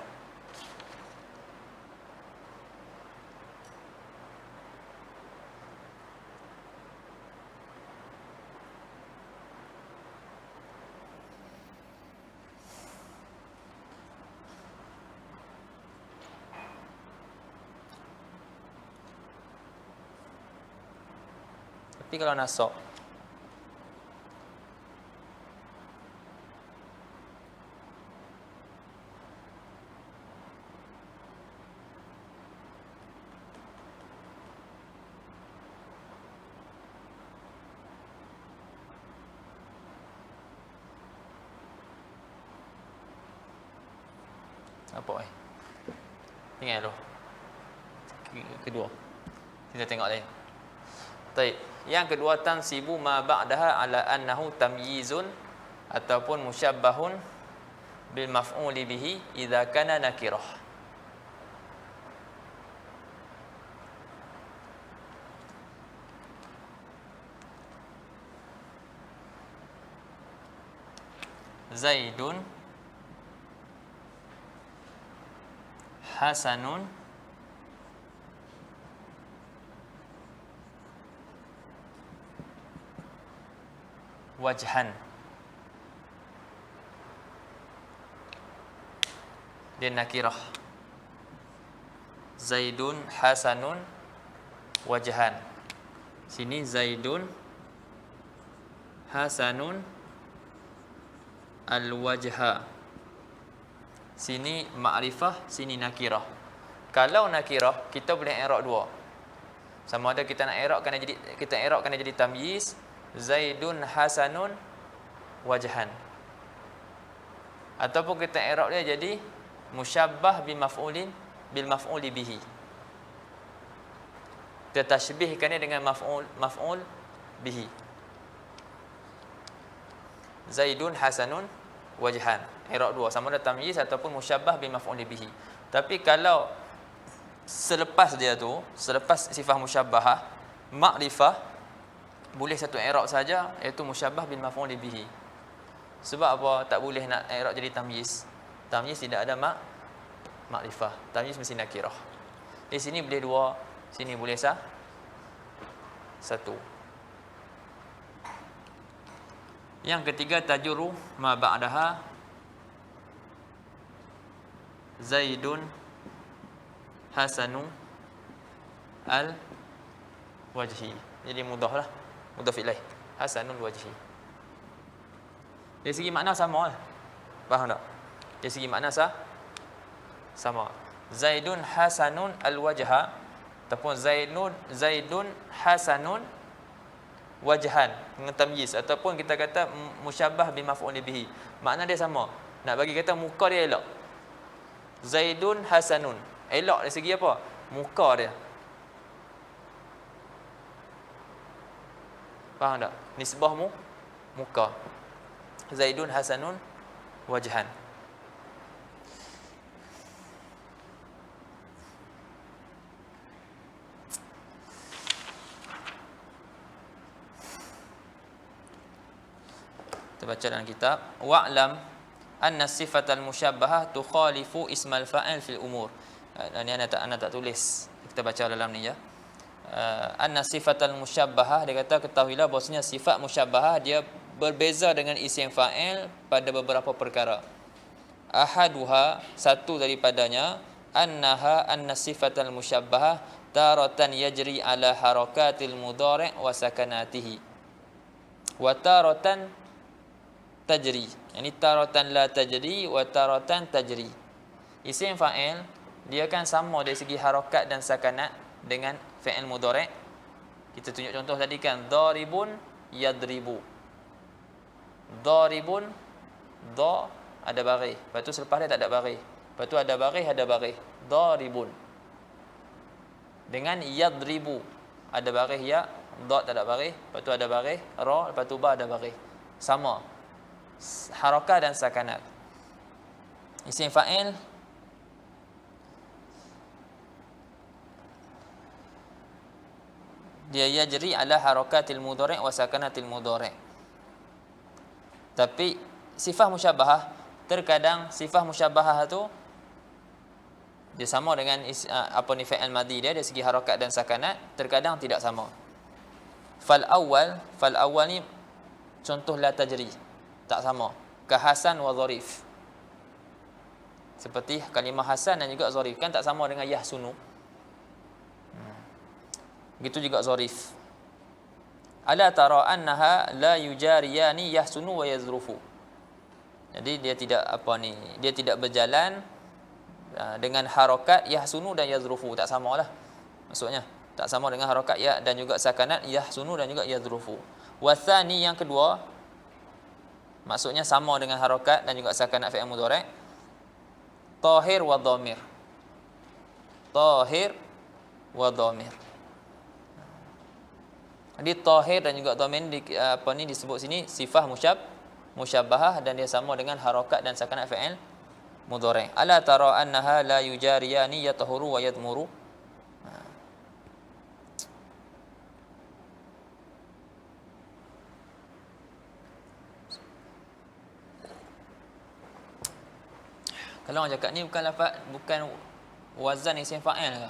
Tapi kalau nasab, apa Ingat dulu. Kedua. Kita tengok lain. Baik. Yang kedua, tansibu ma ba'daha ala annahu tamyizun ataupun musyabbahun bil maf'uli bihi idza kana nakirah. Zaidun hasanun wajhan. Dia nakirah. Zaidun hasanun wajhan. Sini Zaidun hasanun al-wajha. Sini ma'rifah, sini nakirah. Kalau nakirah, kita boleh i'rab dua. Sama ada kita nak i'rab kena jadi tamyiz, Zaidun hasanun wajhan. Ataupun kita i'rab dia jadi musyabbah bil maf'uli bihi. Kita tashbihkan dia dengan maf'ul bihi. Zaidun hasanun wajhan. I'rab dua, sama ada tamyiz ataupun musyabbah bil maf'uli bihi. Tapi kalau selepas sifat musyabbahah, ma'rifah, boleh satu i'rab saja, iaitu musyabbah bil maf'uli bihi. Sebab apa tak boleh nak i'rab jadi tamyiz? Tamyiz tidak ada ma'rifah. Tamyiz mesti nakirah. Di sini boleh dua, sini boleh satu. Yang ketiga, tajuru ma ba'daha Zaidun hasanu al wajhi. Jadi mudahlah, mudhaf ilaih, hasanul wajhi. Dari segi makna sama lah. Faham tak? Dari segi makna sama. Zaidun hasanun al wajha ataupun Zaidun hasanun wajhan dengan tamyiz, ataupun kita kata musyabbah bi maf'ul bihi. Makna dia sama. Nak bagi kata muka dia elok. Zaidun hasanun. Elok dari segi apa? Muka dia. Faham tak? Nisbah muka. Zaidun hasanun wajhan. Kita baca dalam kitab, wa'lam anna sifatal musyabbahah tukhalifu ismal fa'il fil umur. Ini anda tak tulis. Kita baca dalam ni ya. Anna sifatal musyabbahah, dia kata ketahuilah bahwasanya sifat musyabbahah dia berbeza dengan isim fa'il pada beberapa perkara. Ahaduha, satu daripadanya, anna sifatal musyabbahah taratan yajri ala harakatil mudhari' wa sakanatihi. Wa taratan tajri. Ini taratan la tajri wa taratan tajri. Isim fa'il dia kan sama dari segi harakat dan sakanat dengan fi'il mudhari'. Kita tunjuk contoh tadi kan, daribun yadribu. Daribun, da ada baris. Lepas tu selepas dia tak ada baris. Lepas tu ada baris, ada baris. Daribun. Dengan yadribu, ada baris ya, da tak ada baris. Lepas tu ada baris, ra, lepas tu ba ada baris. Sama. Harakah dan sakanat. Isim fa'il dia yajri ala harakatil mudhari' wa sakanatil mudhari'. Tapi sifah musyabahah, terkadang sifah musyabahah tu dia sama dengan fi'il madhi dia dari segi harakat dan sakanat, terkadang tidak sama. Fal awal ni contoh la tajri, tak sama. Ka hasan wa dharif. Seperti kalimah hasan dan juga dharif kan tak sama dengan yahsunu. Begitu juga dharif. Ala tara annaha la yujariyani yahsunu wa yazrufu. Jadi dia tidak berjalan dengan harakat yahsunu dan yazrufu, tak samalah. Maksudnya tak sama dengan harakat ya dan juga sakanat yahsunu dan juga yazrufu. Wathani yang kedua, maksudnya sama dengan harakat dan juga sakanat fi'il mudhari'. Tahir wa dhamir. Tahir wa dhamir. Jadi tahir dan juga dhamir disebut sini sifah musyabahah dan dia sama dengan harakat dan sakanat fi'il mudhari'. Ala tara annaha la yujariyani yatahuru wa yadmuru. Kalau orang cakap ni bukan wazan isim fa'il ke?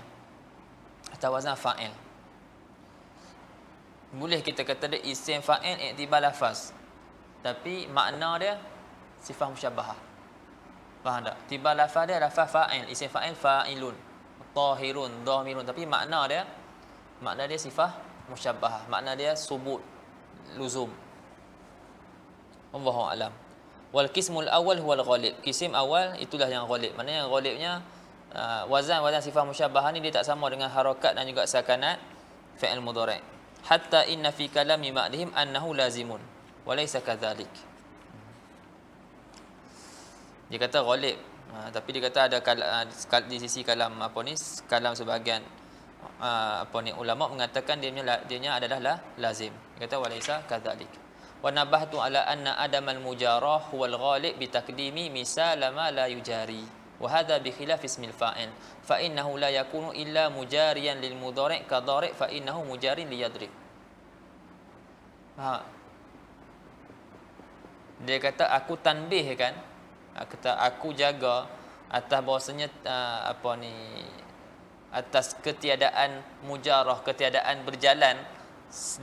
Atau wazan fa'il. Boleh kita kata dia isim fa'il i'tibar lafaz. Tapi makna dia sifah musyabahah. Faham tak? Tibar lafaz dia lafaz fa'il, isim fa'il fa'ilun, tahirun, dhamirun, tapi makna dia sifah musyabahah. Makna dia subut, luzum. Wallahu a'lam. Wal qismul awal huwal ghalib. Kisim awal itulah yang ghalib. Maknanya yang ghalibnya wazan sifah musyabahah ni dia tak sama dengan harakat dan juga sakanat fi'il mudhari'. Hatta inna fi kalami ma'dihim annahu lazimun wa laysa kadzalik. Dia kata ghalib, tapi dia kata ada di sisi kalam kalam sebahagian ulama mengatakan dia adalah lazim. Dia kata walaysa kadzalik. Wa nabahtu ala anna adamal mujarah huwal ghalib bi taqdimi misal ma la yujari. Wa hadha bi khilaf ismil fa'il fa innahu la yakunu illa mujariyan lil mudhari' ka dhari' fa innahu mujarin li yadrib. Dia kata aku tanbihkan, aku jaga atas bahawasanya atas ketiadaan mujarah, ketiadaan berjalan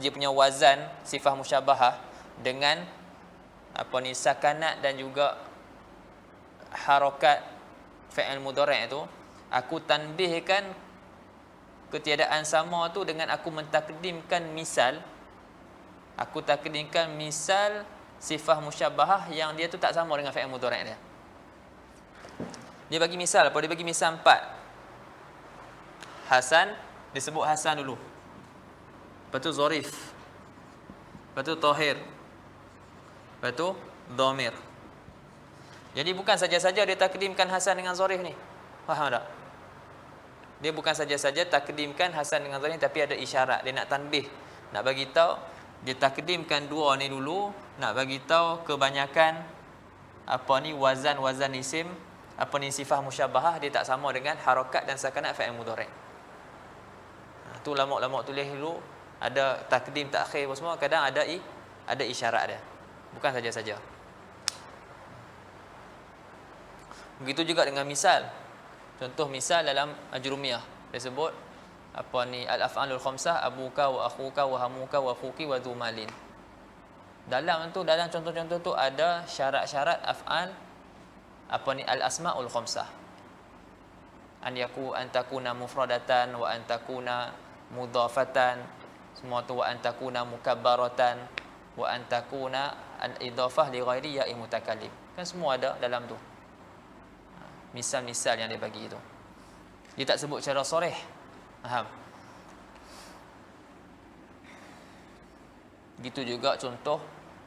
dia punya wazan sifah musyabahah dengan sakanat dan juga harakat fi'il mudhari' itu. Aku tanbihkan ketiadaan sama tu dengan aku mentakdimkan misal. Aku takdimkan misal sifah musyabahah yang dia tu tak sama dengan fi'il mudhari' dia. Dia bagi misal, dia bagi misal 4. Hasan, disebut Hasan dulu. Lepas tu Zarif. Lepas tu Tahir. Lepas tu Dhamir. Jadi bukan saja-saja dia takdimkan Hasan dengan Zarif ni. Faham tak? Dia bukan saja-saja takdimkan Hasan dengan Zarif, tapi ada isyarat. Dia nak tanbih, nak bagi tahu dia takdimkan dua ni dulu, nak bagi tahu kebanyakan wazan isim sifah musyabahah dia tak sama dengan harakat dan sakanat fi'il mudhari'. Tu lama-lama tulis dulu ada takdim takhir semua, kadang ada isyarat dia. Bukan saja-saja. Begitu juga dengan misal. Contoh misal dalam ajrumiyah disebut al-af'alul khamsah abuka wa akhuka wa hamuka wa fuki wa dhu malin. Dalam contoh-contoh tu ada syarat-syarat af'al al-asmaul khamsah. An takuna mufradatan wa an takuna mudhafatan, semua tu wa an takuna mukabbaratan. wa an takuna al-idhafah li ghairi ya'i mutakallim. Kan semua ada dalam tu. Misal-misal yang dia bagi tu. Dia tak sebut secara soreh. Faham? Gitu juga contoh,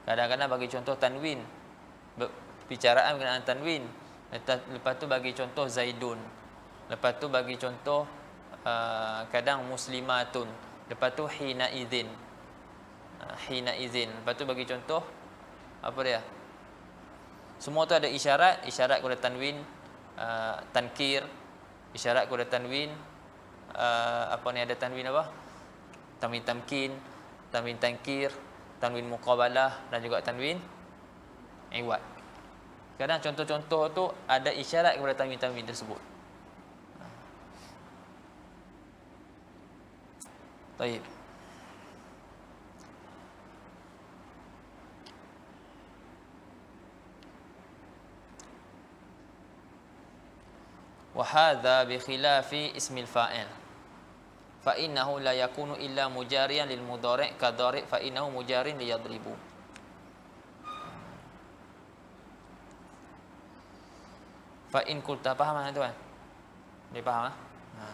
kadang-kadang bagi contoh tanwin. Bicaraan berkenaan tanwin. Lepas tu bagi contoh Zaidun. Lepas tu bagi contoh kadang muslimatun. Lepas tu hina idzin. Hina idzin. Lepas tu bagi contoh apa dia? Semua tu ada isyarat, isyarat kepada tanwin, tankir, isyarat kepada tanwin, apa ni, ada tanwin apa? Tanwin tamkin, tanwin tankir, tanwin muqabalah dan juga tanwin iwad. Kadang contoh-contoh tu ada isyarat kepada tanwin-tanwin tersebut. Baik. Wa hadza bi khilafi ismil fa'il. Fa innahu la yakunu illa mujariyan lil mudhari' ka dhari' fa innahu mujarin li yadribu. Fa in qulta, faham tak tuan? Dia faham ah? Ha.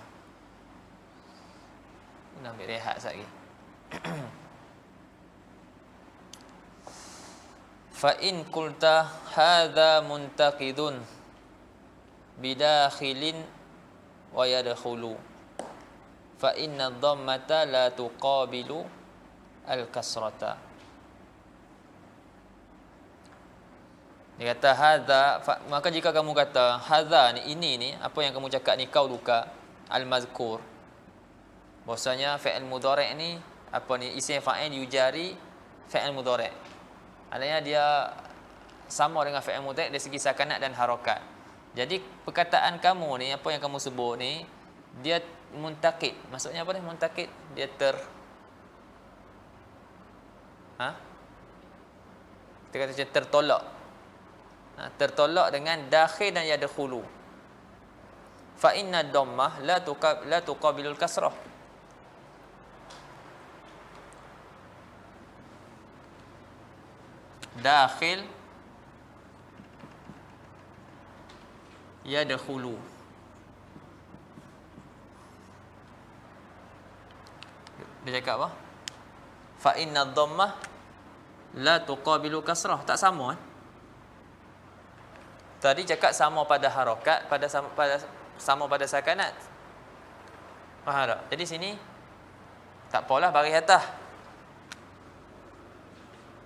Nak ambil rehat sekejap lagi. Fa in qulta hadza muntaqidun bidakhilin wa yadkhulu fa inna dhammata la tuqabilu al-kasrata. Dia kata hadza, maka jika kamu kata hadza ni, ini ni, apa yang kamu cakap ni, kau luka al-mazkur, bahwasanya fi'il mudhari' ni apa ni, isim fa'il yujari fi'il mudhari'. Artinya dia sama dengan fi'il mudhari' dari segi sakanat dan harakat. Jadi perkataan kamu ni, apa yang kamu sebut ni, dia muntaqid. Maksudnya apa dia muntaqid? Dia kita kata macam tertolak. Tertolak dengan dakhil dan yadkhulu. Fa inna dhammah la tuqabilul kasrah. Dakhil yadkhulu. Dia cakap apa? Fa inna dhammah la tuqabilu kasrah. Tak sama Tadi cakap sama pada harakat, sama pada sakanat. Faham tak? Jadi sini tak apalah baris atas.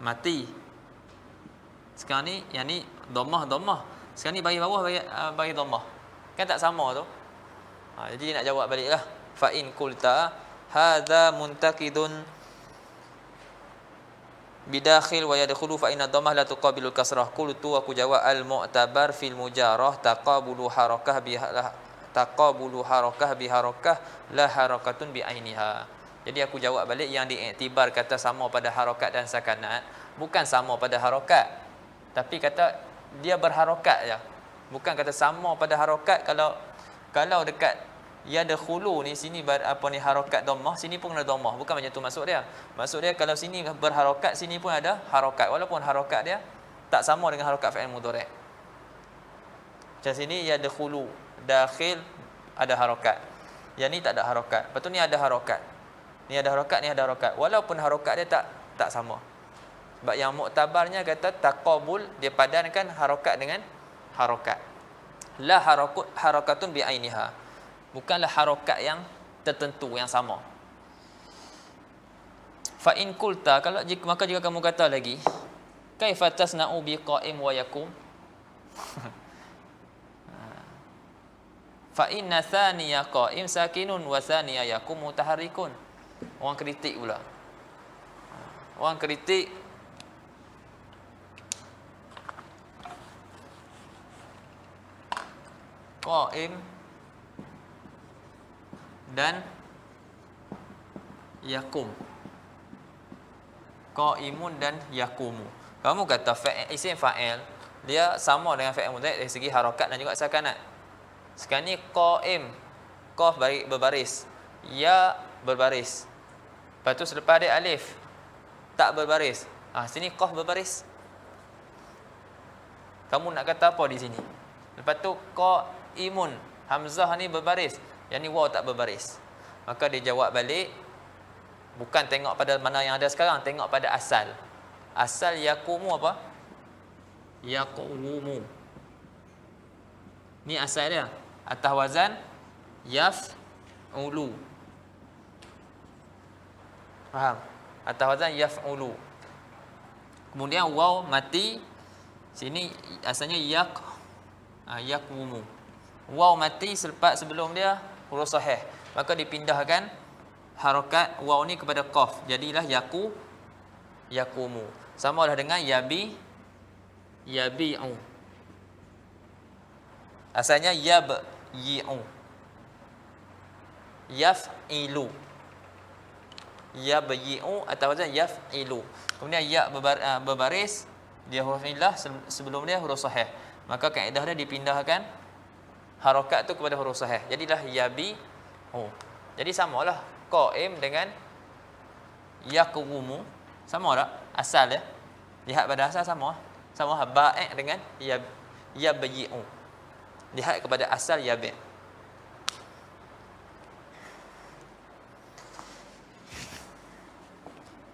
Mati. Sekarang ni yang ni dhammah. Sekarang ni baris bawah baris dhammah. Kan tak sama tu. Jadi dia nak jawab baliklah. Fa in qulta hadza muntaqidun bidakhil wa yadkhulu fa inna dhammah la tuqabilul kasrah. Qultu, aku jawab, al mu'tabar fil mujarrah taqabulu harakah bi harakah la harakatun bi ainiha. Jadi aku jawab balik, yang diiktibar kata sama pada harakat dan sakanat bukan sama pada harakat, tapi kata dia berharakat je. Bukan kata sama pada harakat. Kalau dekat yadkhulu ni, sini apa ni, harakat dhammah, sini pun ada dhammah. Bukan macam tu maksud dia. Maksud dia kalau sini berharakat, sini pun ada harakat, walaupun harakat dia tak sama dengan harakat fi'il mudhari'. Macam sini yadkhulu, dakhil ada harakat. Yang ni tak ada harakat. Lepas tu ni ada harakat. Ni ada harakat, ni ada harakat. Walaupun harakat dia tak sama. Sebab yang muktabarnya kata taqabul, dia padankan harakat dengan harakat. La harakatun bi ainiha. Bukanlah harakat yang tertentu yang sama. Fa in qulta, maka jika kamu kata lagi, kaifa tasna'u bi qa'im wa yakum? Fa inna thaniya qa'im sakinun wa thaniya yakum mutaharrikun. Orang kritik pula. Orang kritik qa'im dan yakum. Qaimun dan yakumu. Kamu kata isim fa'il dia sama dengan fi'il mudhari' dari segi harakat dan juga sakanat. Sekarang ni qaim, qaf berbaris, ya berbaris. Lepas tu selepas dia alif tak berbaris. Sini qaf berbaris. Kamu nak kata apa di sini? Lepas tu qaimun, hamzah ni berbaris, yang ni waw tak berbaris. Maka dia jawab balik, bukan tengok pada mana yang ada sekarang, tengok pada asal. Asal yaqumu apa? Yaqumu. Ni asal dia. Atas wazan yaf'ulu. Faham? Atas wazan yaf'ulu. Kemudian waw mati. Sini asalnya yaqumu. Waw mati selepas sebelum dia huruf sahih. Maka dipindahkan harakat waw ni kepada qaf. Jadilah yaqumu. Samalah dengan yabi'u. Asalnya yabyi'u. Yaf'ilu. Yabyi'u atau wazan yaf'ilu. Kemudian ya berbaris, dia huruf illah, sebelum dia huruf sahih. Maka kaedah dia dipindahkan harakat tu kepada huruf sahih. Jadilah yabi'u. Jadi samalah qaim dengan yaqumu. Sama tak? Asal dia. Lihat pada asal sama. Sama ba'i' dengan yabyi'u. Lihat kepada asal yabi'.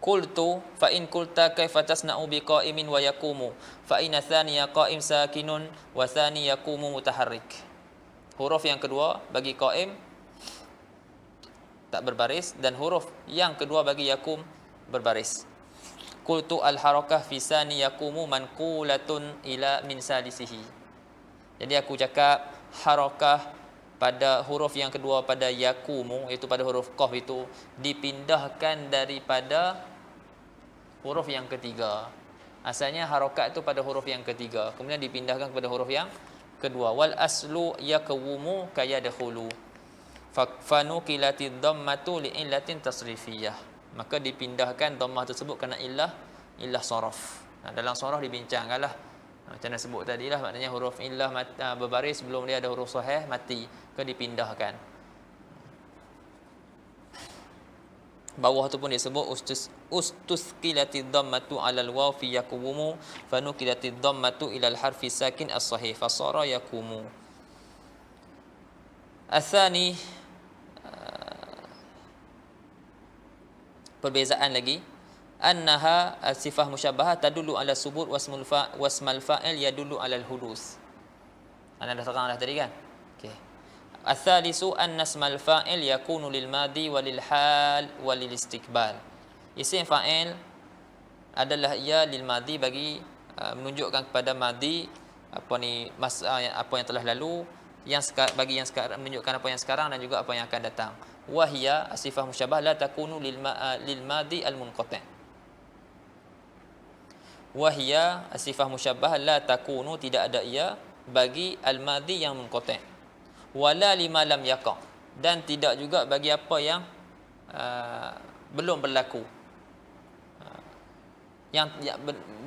Qultu fa in qulta kaifa tasna'u bi qa'imin wa yaqumu fa inna thaniya qa'im sakinun wa thani yaqumu mutaharrik. Huruf yang kedua bagi qa'im tak berbaris, dan huruf yang kedua bagi yaqum berbaris. Qultu al harakah fi sani yaqumu manqulatun ila min salisihi. Jadi aku cakap harakah pada huruf yang kedua pada yaqumu, iaitu pada huruf qaf itu, dipindahkan daripada huruf yang ketiga. Asalnya harakat itu pada huruf yang ketiga, kemudian dipindahkan kepada huruf yang kedua. Wal aslu yaqwumu kayadkhulu fanuqilatid dhammatu li illatin tasrifiyah. Maka dipindahkan dhammah tersebut kerana illah saraf. Dalam saraf dibincangkanlah. Macam mana sebut tadi lah, maknanya huruf illah berbaris, sebelum dia ada huruf sahih mati, ke dipindahkan. Bawah tu pun disebut ustusqilatid dhammatu 'alal waw fi yaqumu fanuqilatid dhammatu ila al-harfi sakin as-sahih fasara yaqumu. Atsani, perbezaan lagi, annaha sifah musyabbahah tadullu ala subut wasmal fa'il yadullu ala al-hudus. Anda dah terang dah tadi kan? Okey. Ats-tsalisu anna ismal fa'il yakunu lil madi walil hal walil istiqbal. Isim fa'il adalah ia lil madi, bagi menunjukkan kepada madi apa yang telah lalu, bagi yang sekarang menunjukkan apa yang sekarang, dan juga apa yang akan datang. Wahia sifah musyabbah la takunu lil madi al munqati'. Wahia sifah musyabbah la takunu, tidak ada ia bagi al-madi yang munqati', wala lima lam yaqa', dan tidak juga bagi apa yang belum berlaku,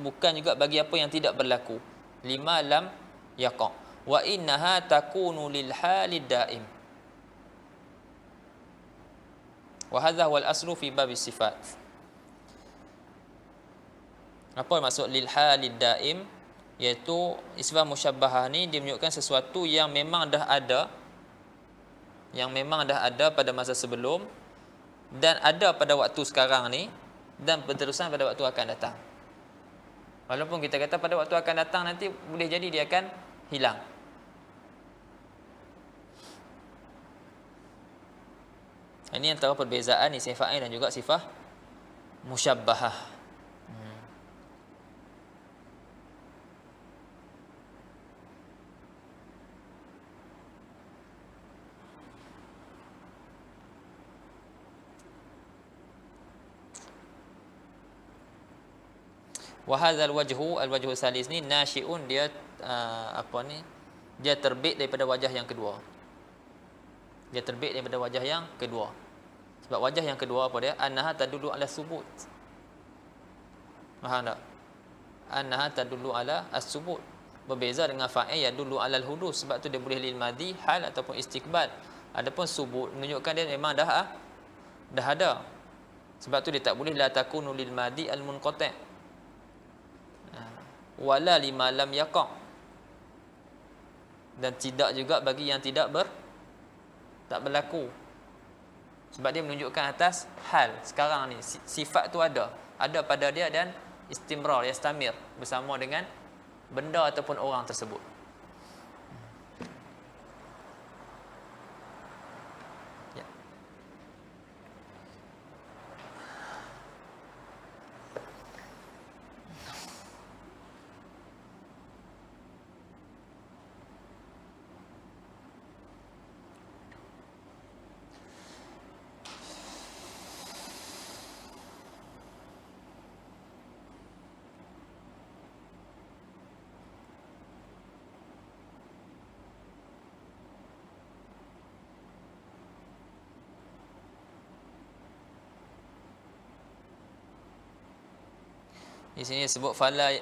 bukan juga bagi apa yang tidak berlaku. Lima lam yaqa'. Wa innaha takunu lil halid daim. Wa hadha huwa al-aslu fi bab sifat. Apa maksud lil halid daim? Iaitu isbah musyabbahah ni dia menunjukkan sesuatu yang memang dah ada, pada masa sebelum, dan ada pada waktu sekarang ni, dan berterusan pada waktu akan datang. Walaupun kita kata pada waktu akan datang nanti, boleh jadi dia akan hilang. Ini antara perbezaan isim fa'il dan juga sifah musyabbahah. Wa hadzal wajhu salis ni nasyi'un, dia dia terbit daripada wajah yang kedua. Sebab wajah yang kedua apa dia? Annaha tadullu ala subut. Faham tak? Annaha tadullu ala as-subut. Berbeza dengan fa'il yadullu ala al-hudus, sebab tu dia boleh lil madi, hal ataupun istiqbal. Adapun subut menunjukkan dia memang dah ada. Sebab tu dia tak boleh la takunu lil madi al-munqati'. wala lima lam yaqa', dan tidak juga bagi yang tak berlaku. Sebab dia menunjukkan atas hal sekarang ni, sifat tu ada pada dia dan istimrar, yastamir bersama dengan benda ataupun orang tersebut. Ya. Di sini disebut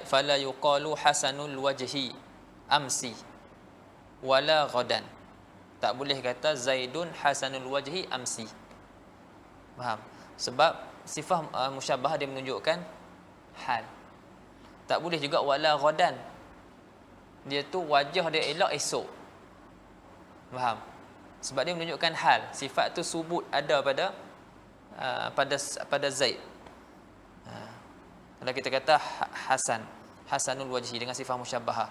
fala yuqalu hasanul wajhi amsi wala ghadan. Tak boleh kata Zaidun hasanul wajhi amsi. Faham? Sebab sifat musyabahah dia menunjukkan hal. Tak boleh juga wala ghadan. Dia tu wajah dia elok esok. Faham? Sebab dia menunjukkan hal. Sifat tu subut ada pada Zaid. Kalau kita kata hasanul wajhi dengan sifat musyabahah,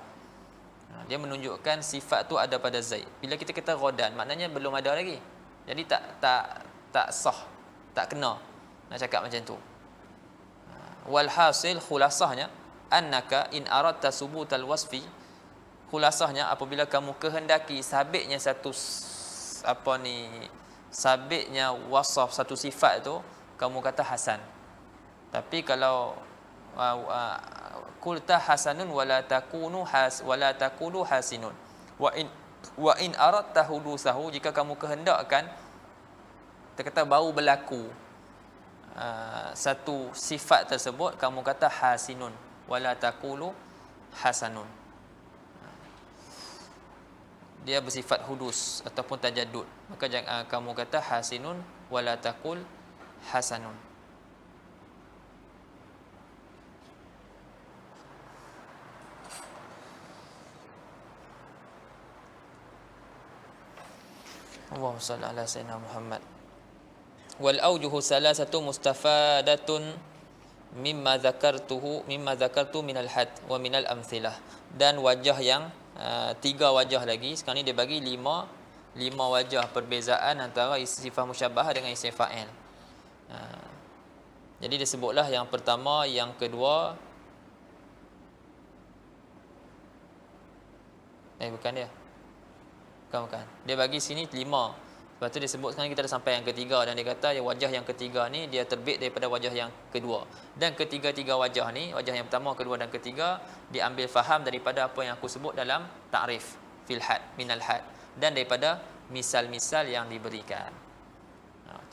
dia menunjukkan sifat tu ada pada Zaid. Bila kita kata ghadan, maknanya belum ada lagi. Jadi tak sah, tak kena nak cakap macam tu. Walhasil khulasahnya annaka in aradta subutal wasfi, khulasahnya apabila kamu kehendaki sabitnya sabitnya wasaf satu sifat tu, kamu kata hasan. Tapi kalau qulta hasanun wala takulu hasinun, wa in aradta hudusahu, jika kamu kehendakkan kita kata baru berlaku satu sifat tersebut, kamu kata hasinun wala takulu hasanun. Dia bersifat hudus ataupun tajaddud, maka kamu kata hasinun wala takul hasanun. Allahumma shalli ala sayyidina Muhammad. Wal aujuhu salasatu mustafadatun mimma zakartu minal had wa minal amthilah. Dan wajah yang tiga wajah lagi. Sekarang ni dia bagi lima wajah perbezaan antara sifat musyabahah dengan isim fa'il. Jadi disebutlah yang pertama, yang kedua, bukan dia. Bukan. Dia bagi sini 5. Lepas tu dia sebut sekarang kita dah sampai yang ketiga, dan dia kata wajah yang ketiga ni dia terbit daripada wajah yang kedua. Dan ketiga-tiga wajah ni, wajah yang pertama, kedua dan ketiga, diambil faham daripada apa yang aku sebut dalam ta'rif fil had minal had, dan daripada misal-misal yang diberikan.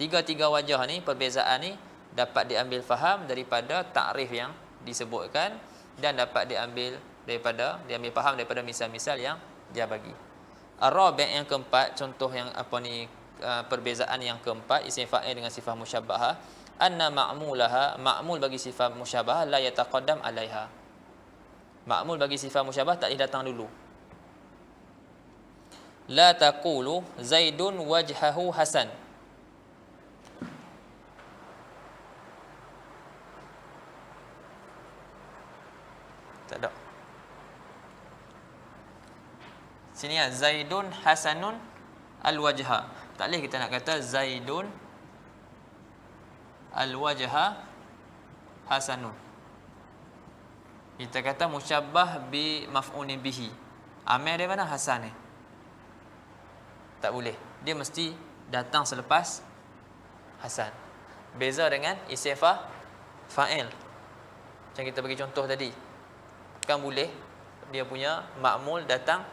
Tiga-tiga wajah ni, perbezaan ni dapat diambil faham daripada ta'rif yang disebutkan, dan dapat diambil faham daripada misal-misal yang dia bagi. Ar-rabi' yang keempat, contoh yang perbezaan yang keempat isim fa'il dengan sifat musyabahah, anna ma'mul bagi sifat musyabahah la yataqaddam 'alaiha. Ma'mul bagi sifat musyabahah tak boleh datang dulu. La taqulu Zaidun wajhahu hasan. Tak ada. Sini ya, Zaidun hasanun al-wajha. Tak boleh kita nak kata Zaidun al-wajha hasanun. Kita kata musyabbah bi maf'ulin bihi. Amir dia mana hasan ni? Tak boleh. Dia mesti datang selepas hasan. Beza dengan isim fa'il. Macam kita bagi contoh tadi. Kan boleh dia punya ma'mul datang,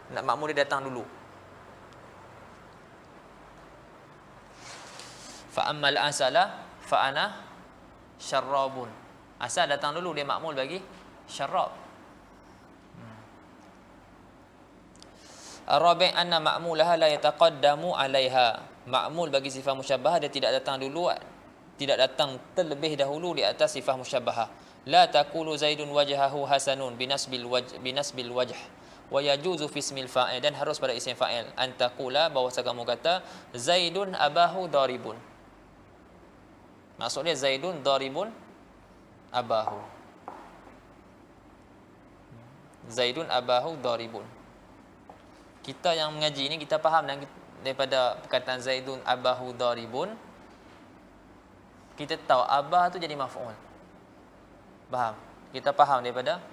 nak makmul dia datang dulu. Fa ammal asala fa ana syarrabun. Asal datang dulu, dia makmul bagi syarrab. Ar-rabi' anna ma'mulaha la yataqaddamu 'alaiha. Ma'mul bagi sifat musyabahah dia tidak datang dulu, tidak datang terlebih dahulu di atas sifat musyabahah. la taqulu Zaidun wajhahu hasanun binasbil wajh wa yajuzu fi ismil fa'il, dan harus pada isim fa'il an taqula, bahawa kamu kata Zaidun abahu daribun. Maksudnya Zaidun daribun abahu. Zaidun abahu daribun. Kita yang mengaji ni kita faham daripada perkataan Zaidun abahu daribun, kita tahu abah tu jadi maf'ul. Faham? Kita faham daripada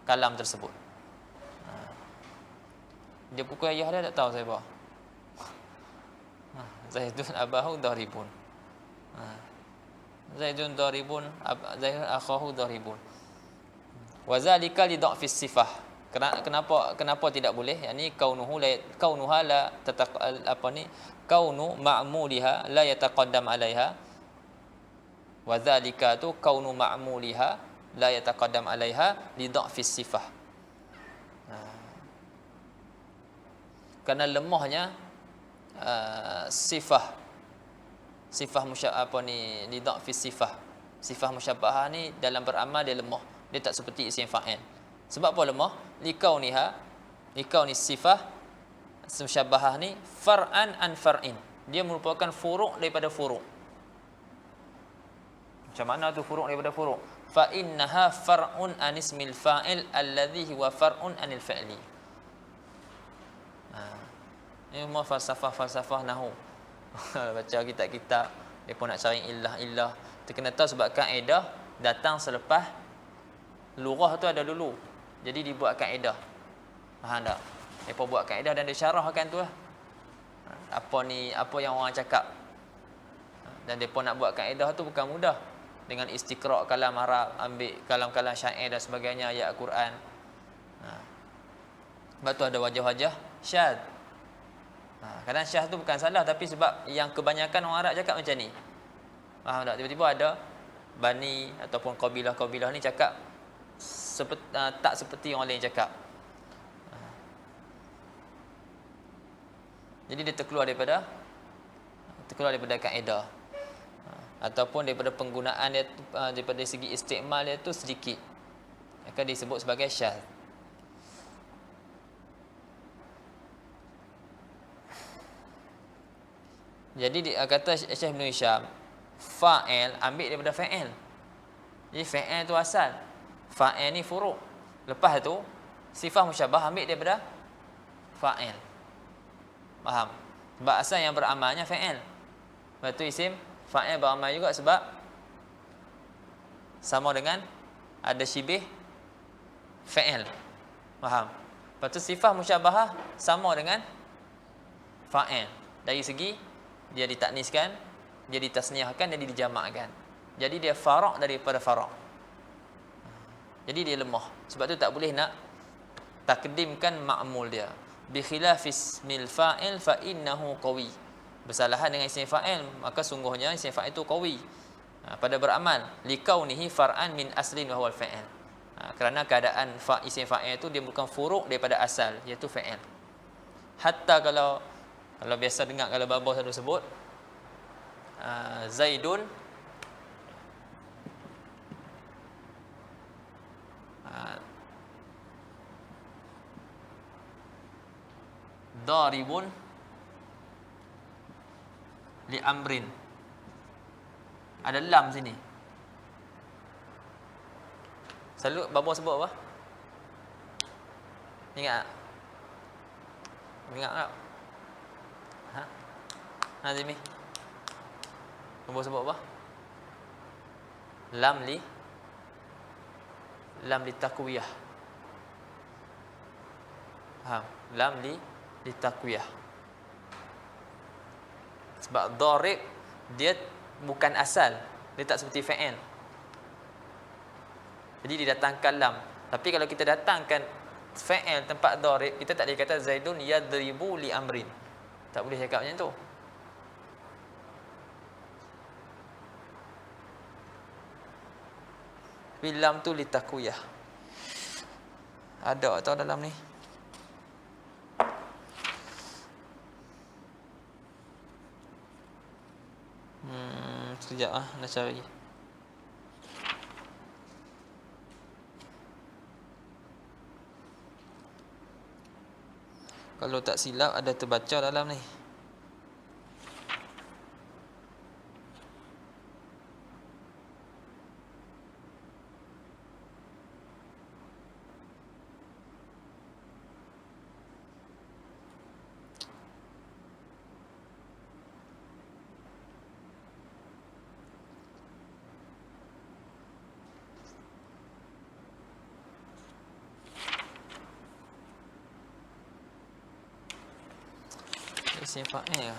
kalam tersebut. Dia pukul ayah dia tak tahu saya apa. Zaidun abahu daribun. Zaidun daribun, Zaidun akhahu daribun. Wa zalika li dha'fis sifah. Kenapa tidak boleh? Yani kaunuha la kaunu ma'muliha la yataqaddam 'alaiha. Wa zalika tu kaunu ma'muliha la yataqaddam 'alaiha li dha'fis sifah. Kerana lemahnya sifah li dha'fis sifah. Sifah musyabbahah ni dalam beramal dia lemah. Dia tak seperti isim fa'il. Sebab apa lemah? Likauni sifah musyabbahah ni far'an an far'in. Dia merupakan furu' daripada furu'. Macam mana tu furu' daripada furu'? Fa innaha far'un an ismil fa'il alladhi huwa far'un anil fi'li. Ini semua falsafah nahu. Baca kitab-kitab depa nak cari illah. Kita kena tahu sebab kaedah datang selepas lurah tu ada dulu. Jadi dibuat kaedah. Faham tak? Depa buat kaedah dan dia syarahkan tu lah. Apa yang orang cakap. Dan depa nak buat kaedah tu bukan mudah. Dengan istiqra' kalam Arab, ambil kalam-kalam syair dan sebagainya, ayat Al-Quran. Sebab tu ada wajah-wajah syadz. Kadang syadz tu bukan salah, tapi sebab yang kebanyakan orang Arab cakap macam ni. Faham tak? Tiba-tiba ada bani ataupun kabilah-kabilah ni cakap tak seperti orang lain cakap. Jadi dia terkeluar daripada kaedah. Ataupun daripada penggunaan dia, daripada segi istikmal dia tu sedikit, akan disebut sebagai syadz. Jadi dia kata Syekh Ibn Hisham, fa'il ambil daripada fa'il. Jadi fa'il tu asal, fa'il ni furu'. Lepas tu sifah musyabbah ambil daripada fa'il. Faham? Sebab asal yang beramalnya fa'il. Lepas tu isim fa'il beramal juga sebab sama dengan ada syibih fa'il. Faham? Lepas tu sifah musyabbahah sama dengan fa'il. Dari segi dia ditakniskan, dia ditasniahkan, dan dia dijamakkan. Jadi dia fara' daripada fara'. Jadi dia lemah. Sebab tu tak boleh nak takdimkan ma'mul dia. Bi khilafis mil fa'il fa innahu qawi. Bersalahan dengan isim fa'il, maka sungguhnya isim fa'il itu qawi pada beramal, likaunihi far'an min aslin wa huwal fa'il. Kerana keadaan isim fa'il itu dia bukan furu' daripada asal, iaitu fa'il. Hatta kalau biasa dengar kalau bapa selalu sebut Zaidun daribun li amrin, ada lam sini. Selalu bapa sebut apa? Ingat tak? Nazimi, bapa sebut apa? Lam li takwiyah. Lam li takwiyah. Sebab darib dia bukan asal, dia tak seperti fa'il. Jadi didatangkan lam. Tapi kalau kita datangkan fa'il tempat darib, kita tak boleh kata Zaidun yadribu li amrin. Tak boleh cakap macam tu. Lam tu li takwiyah. Ada atau dalam ni? Sekejap nak cari. Kalau tak silap ada terbaca dalam ni. Isim fa'il.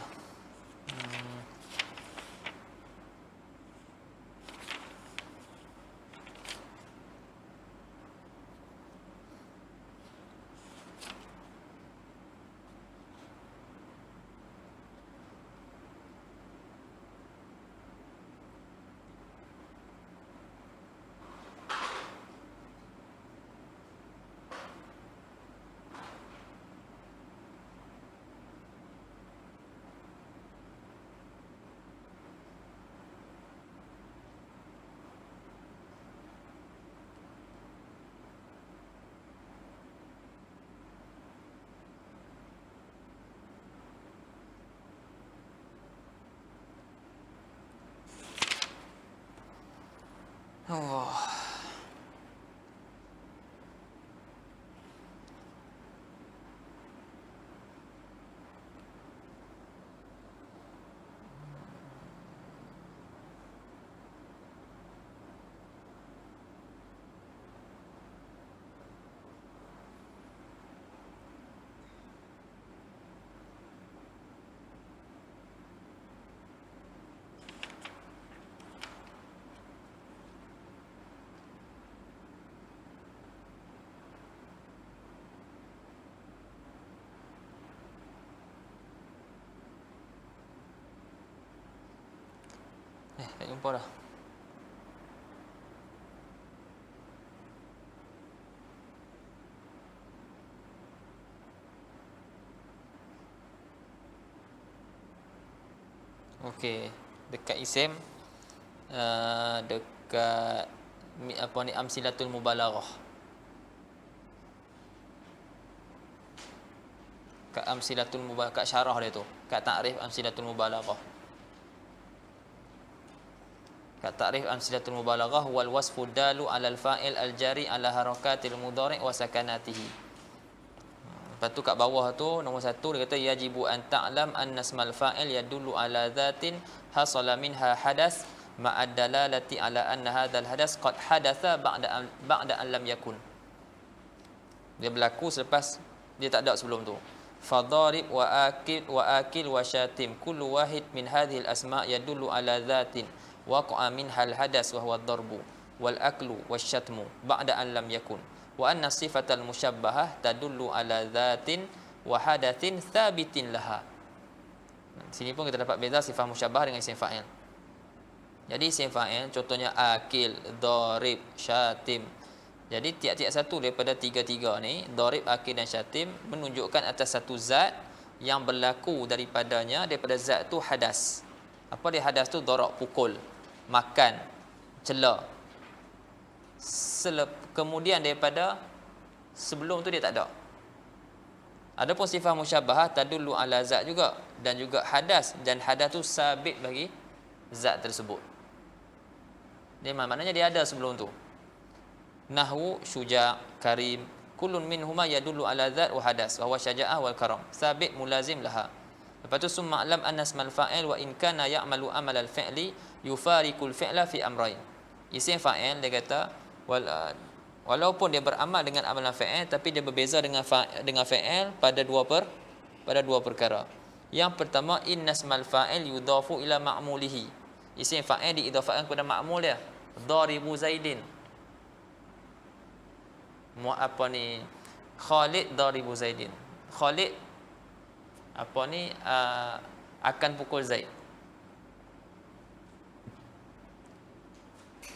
Allah. Tak jumpa dah. Okey, dekat isim dekat apa ni amsilatul mubalaghah. Kat amsilatul mubalaghah, kat syarah dia tu, kat takrif amsilatul mubalaghah. Kat takrif amsilatul mubalaghah wal wasfu dalu alal fa'il al jari ala harakatil mudhari' wa sakanatihi. Lepas tu kat bawah tu nombor 1 dia kata yajibu an ta'lam anna ismal fa'il yadullu ala dhatin hasala minha hadas ma'ad dalalati ala anna hadzal hadas qad hadatha ba'da an lam yakun. Dia berlaku selepas dia tak ada sebelum tu. Fadarib wa akil wa syatim kullu wahid min hadhihi al asma' yadullu ala dhatin waqa'a minha al hadas wa huwa ad-darbu wal aklu wasyatmu ba'da an lam yakun. Wa anna sifatal musyabbahah tadullu ala dhatin wa hadathin thabitin laha. Sini pun kita dapat beza sifat musyabbah dengan isim fa'il. Jadi isim fa'il contohnya akil, darib, syatim. Jadi tiap-tiap satu daripada tiga-tiga ni, darib, akil dan syatim menunjukkan atas satu zat yang berlaku daripada zat tu hadas. Apa dia hadas tu? Darab, pukul, makan, cela. Kemudian daripada sebelum tu dia tak ada. Adapun sifat musyabbahah tadullu ala zat juga dan juga hadas, dan hadas tu sabit bagi zat tersebut. Dia maknanya dia ada sebelum tu. Nahwu syuja', karim, kullun minhuma yadullu ala zat wa hadas wa huwa syaja'ah wal karam sabit mulazim laha. Lepas tu summa alam anna ismal fa'il wa in kana ya'malu amal al fi'li yufariqul fi'la fi amrayn. Isim fa'il dia kata walaupun dia beramal dengan amalan fa'il tapi dia berbeza dengan fa'il pada dua perkara. Yang pertama, innasmal fa'il yudafu ila ma'mulihi. Isim fa'il diidafahkan kepada ma'mul dia. Daribu Zaidin. Khalid daribu Zaidin. Khalid akan pukul Zaid.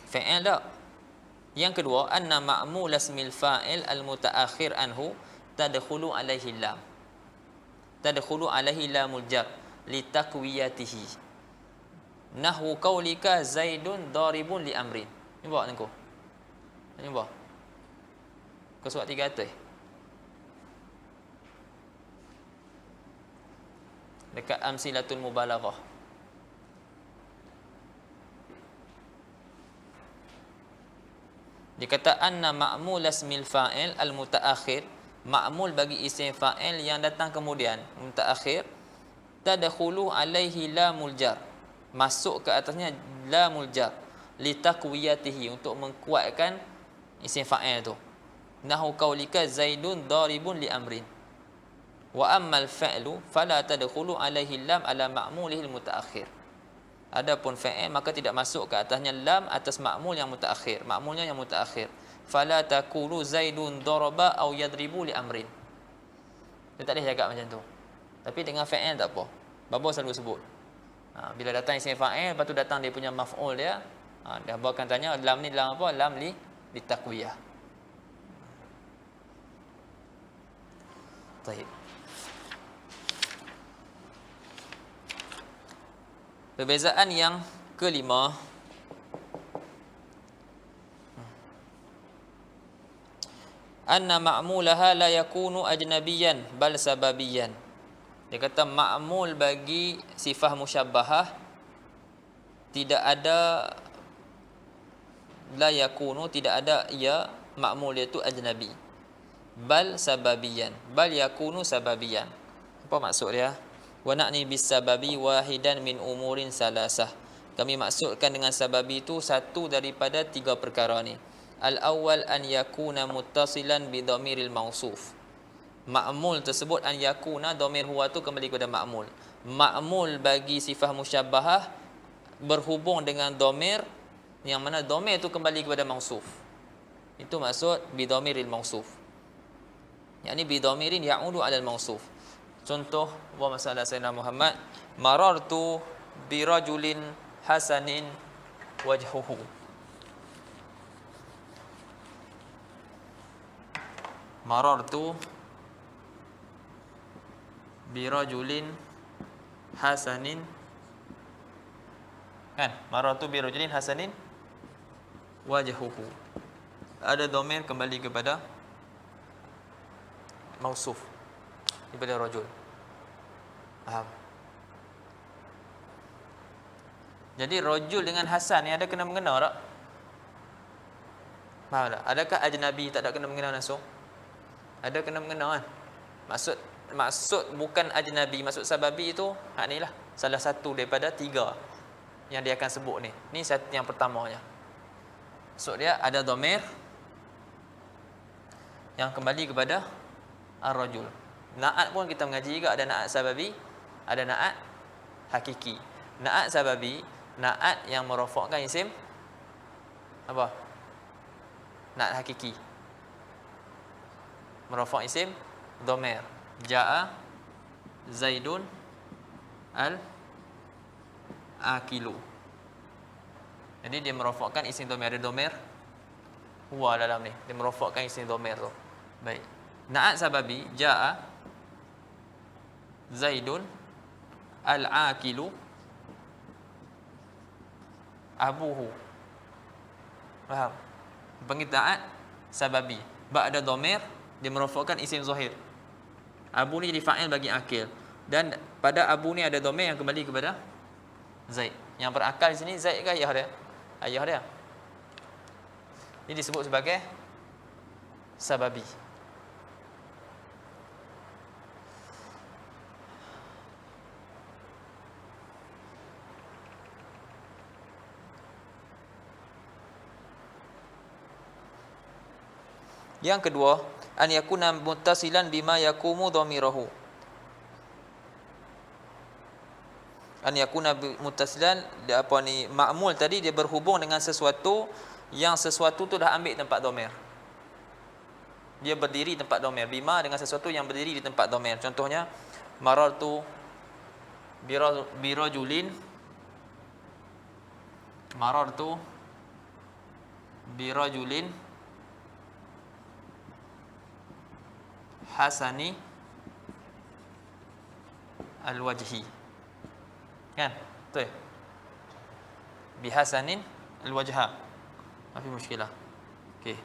Fa'il tak? Yang kedua, anna ma'mul ismil fa'il al-mutaakhir anhu tadkhulu alaihi lam. Tadkhulu alaihi lamul jar li taqwiyatihi. Nahwu qaulika Zaidun daribun li amrin. Ni bawa tengok. Ni bawa. Kau surat 300. dekat amsilatul mubalaghah. Dia kata anna ma'mul ismil fa'il al-mutaakhir, ma'mul bagi isim fa'il yang datang kemudian, mutaakhir, tadkhulu alaihi lamul jar, masuk ke atasnya lamul jar, litakwiyatihi, untuk menguatkan isim fa'il tu. Nahu qaulika zaidun daribun li amrin. Wa ammal fa'lu fala tadkhulu alaihi lam ala ma'mulihi al-mutaakhir. Adapun fa'il maka tidak masuk ke atasnya lam atas ma'mul yang mutaakhir, ma'mulnya yang mutaakhir. Fala taqulu zaidun daraba au yadribu li amrin. Dia tak boleh cakap macam tu. Tapi dengan fa'il tak apa. Babo selalu sebut. Bila datang isim fa'il, lepas tu datang dia punya maf'ul dia, dia akan tanya lam ni lam apa? Lam li taqwiyah. Baik. Perbezaan yang kelima, anna ma'mulaha la yakunu ajnabiyan bal sababiyan. Dia kata ma'mul bagi sifah musyabbahah tidak ada, la yakunu, tidak ada ia ma'mul itu ajnabi, bal sababiyan, bal yakunu sababiyan. Apa maksud dia? Wa na'ni bis sababi wahidan min umurin salasah. Kami maksudkan dengan sababi itu satu daripada tiga perkara ni. Al-awwal an yakuna muttasilan bi dhamiril mausuf. Ma'mul tersebut an yakuna, dhamir huwa tu kembali kepada ma'mul. Ma'mul bagi sifah musyabbahah berhubung dengan dhamir yang mana dhamir tu kembali kepada mausuf. Itu maksud bi dhamiril mausuf. Yakni bi dhamirin ya'udu 'alal mausuf. Contoh wa masalah Sayyidina Muhammad, marartu bi rajulin hasanin wajhuhu. Marartu bi rajulin hasanin, kan? Marartu bi rajulin hasanin wajhuhu. Ada dhamir kembali kepada mausuf daripada rajul. Faham? Jadi rajul dengan Hasan ni ada kena mengena tak? Faham tak? Adakah ajnabi tak ada kena mengena langsung? Ada kena mengena kan? Maksud bukan ajnabi, maksud sababi itu hak ni lah, salah satu daripada tiga yang dia akan sebut ni. Ni satu yang pertamanya. Maksud dia ada dhamir yang kembali kepada ar-rajul. Na'at pun kita mengaji juga, ada na'at sababi, ada na'at hakiki. Na'at sababi, na'at yang merofakkan isim apa? Na'at hakiki, merofak isim dhamir. Ja'a Zaidun al-akilu. Jadi dia merofakkan isim dhamir, ada dhamir huwa dalam ni, dia merofakkan isim dhamir tu. Baik. Na'at sababi, ja'a Zaidun al-akilu abuhu. Faham? Panggil na'at sababi, ba'da dhamir, dia merofakkan isim zahir. Abu ni jadi fa'il bagi akil, dan pada abu ni ada dhamir yang kembali kepada Zaid. Yang berakal di sini Zaid ke ayah dia? Ayah dia. Ini disebut sebagai sababi. Yang kedua, an yakuna muttasilan bima yakumu dhamirahu. An yakuna muttasilan, apa ni, ma'mul tadi dia berhubung dengan sesuatu yang sesuatu tu dah ambil tempat dhamir. Dia berdiri tempat dhamir. Bima dengan sesuatu yang berdiri di tempat dhamir. Contohnya marartu bi rajulin, marartu bi rajulin hasani al-wajhi. Kan? Betul? Bihasanin al-wajha. Apa muskilah? Okey.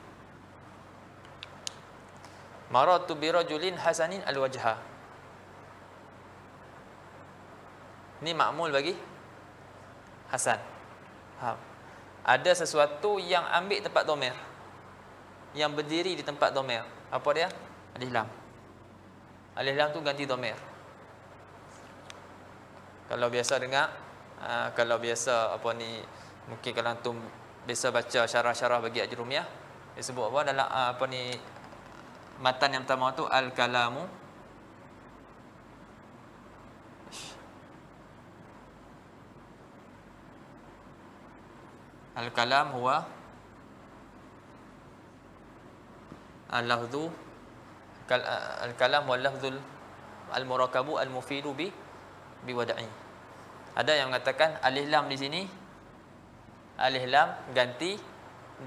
Maratu bi rajulin hasanin al-wajha. Ni ma'mul bagi Hasan. Faham? Ada sesuatu yang ambil tempat dhamir, yang berdiri di tempat dhamir. Apa dia? Alif lam. Alif lam tu ganti dhamir. Kalau biasa dengar, kalau biasa apa ni, mungkin kalau antum biasa baca syarah-syarah bagi Ajrumiyah, dia sebut apa dalam apa ni, matan yang pertama tu al-kalamu al-kalam huwa al-lafdhu al-kalam wal lafdhul al-murakabu al-mufidu bi wada'i. Ada yang mengatakan alif lam di sini, alif lam ganti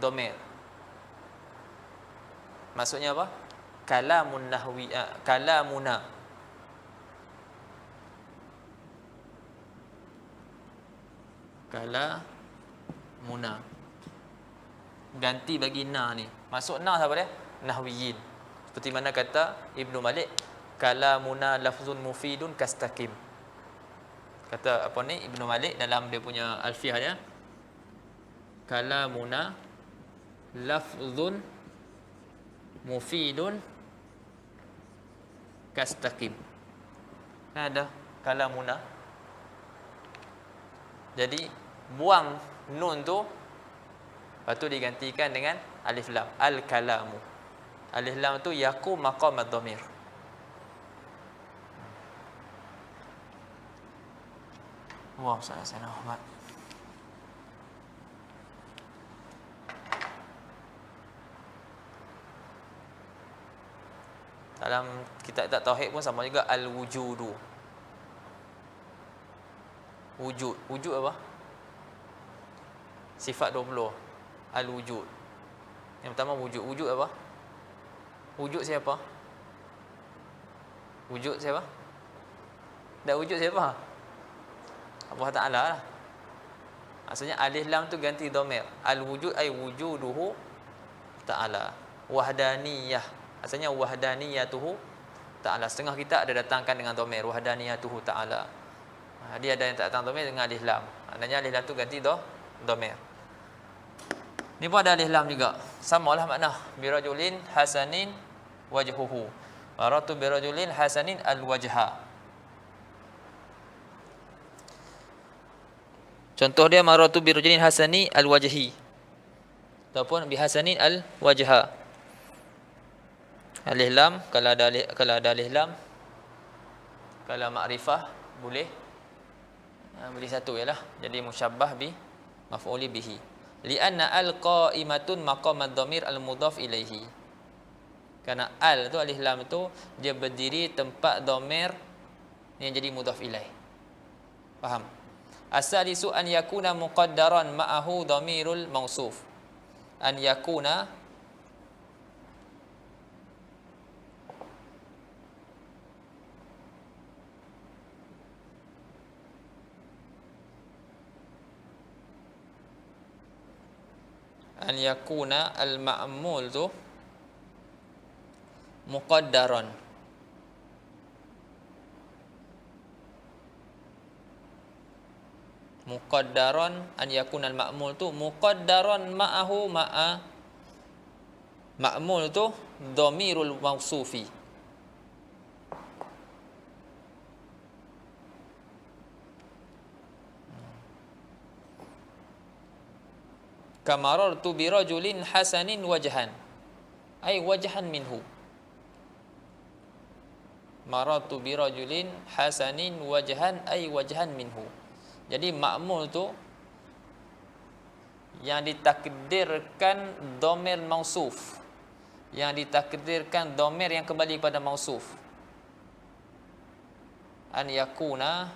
dhamir. Maksudnya apa? Kalamun nahwi, kalamuna. Kalamuna. Ganti bagi na ni. Maksud na siapa dia? Nahwiyin. Seperti mana kata Ibnu Malik, kalamuna lafzun mufidun kastaqim. Kata apa ni Ibnu Malik dalam dia punya alfiyah dia, kalamuna lafzun mufidun kastaqim. Ada kalamuna. Jadi buang nun tu, lepas tu digantikan dengan alif lam, al-kalamu. Alif lam tu yaqum maqam ad-dhamir. Wah, saya Ahmad. Dalam kitab tauhid pun sama juga, al-wujudu. Wujud apa? Sifat 20. Al-wujud. Yang pertama wujud. Wujud apa? Wujud siapa? Wujud siapa? Dah wujud siapa? Allah Ta'ala lah. Maksudnya alif lam tu ganti dhamir. Al-wujud ay wujuduhu ta'ala. Wahdaniyah. Maksudnya wahdaniyatuhu ta'ala. Setengah kita ada datangkan dengan dhamir, wahdaniyatuhu ta'ala. Dia ada yang tak datang dhamir dengan alif lam. Maknanya alif lam tu ganti dhamir. Ni pun ada alif lam juga. Samalah makna. Birajulin hasanin wajhuhu. Maratu birajulin hasanin al-wajha. Contoh dia maratu birajulin hasani al-wajhi. Ataupun bihasanin al-wajha. Alif lam, kalau ada alif lam, kalau makrifah boleh satu ialah jadi musyabbah bi maf'uli bihi. Li'anna al-qa'imatun maqam ad-dhamir al-mudhaf ilaihi. Karena al tu, alif lam tu, dia berdiri tempat dhamir yang jadi mudhaf ilaih. Faham? As-sadisu an yakuna muqaddaran ma'ahu dhamirul mausuf. An yakuna al-ma'mul tu muqaddaran. Muqaddaran, an yakuna al-ma'mul tu muqaddaran ma'ahu ma'a ma'mul tu dhamirul mausufi. Kamarartu birajulin hasanin wajhan ay wajhan minhu. Marartu birajulin hasanin wajhan ay wajhan minhu. Jadi ma'mul tu yang ditakdirkan dhamir mausuf, yang ditakdirkan dhamir yang kembali pada mausuf. An yakuna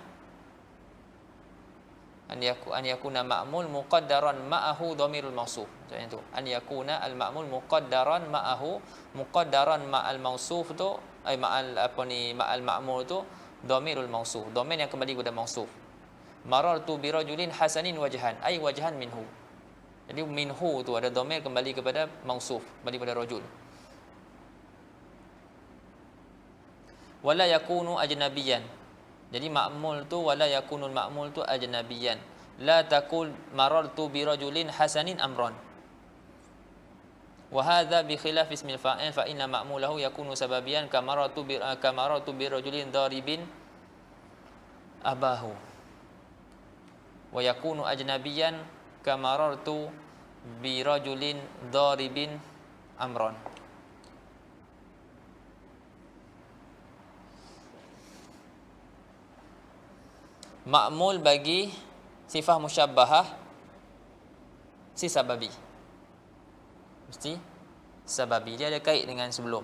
ma'mul muqaddaran ma'ahu dhamirul mausuf. Macam tu. An yakuna al-ma'mul muqaddaran ma'al mausuf tu ay ma'al ma'mul tu dhamirul mausuf. Dhamir yang kembali kepada mausuf. Marartu birajulin hasanin wajhan ay wajhan minhu. Jadi minhu tu ada dhamir kembali kepada mausuf, kembali pada rajul. Wala yakunu ajnabiyan. Jadi ma'mul tu wala yakunul ma'mul tu ajnabiyan. La taqul marartu bi rajulin hasanin amran. Wa hadha bi khilaf ismil fa'il fa inna ma'mulahu yakunu sababiyan kamaratu bi rajulin daribin abahu. Wa yakunu ajnabiyan kamarartu bi rajulin daribin amran. Ma'mul bagi sifah musyabbahah si sababi. Mesti sababi, dia ada kait dengan sebelum.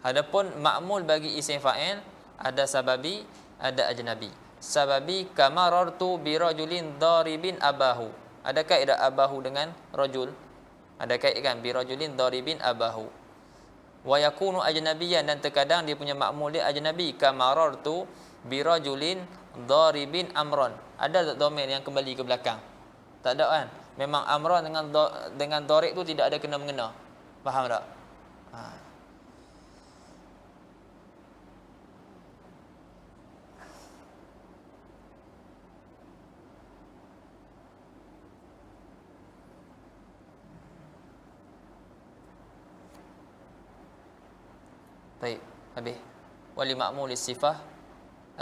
Adapun ma'mul bagi isim fa'il ada sababi, ada ajnabi. Sababi kamarartu bi rajulin daribin abahu. Ada kait tak abahu dengan rajul? Ada kait kan, bi rajulin daribin abahu. Wa yakunu ajnabiyan, dan terkadang dia punya ma'mul dia ajnabi, kamarartu bi rajulin daribin amron. Ada tak domain yang kembali ke belakang? Tak ada kan? Memang amron dengan darib tu tidak ada kena mengena. Faham tak? Baik, habis. Wali ma'mul sifah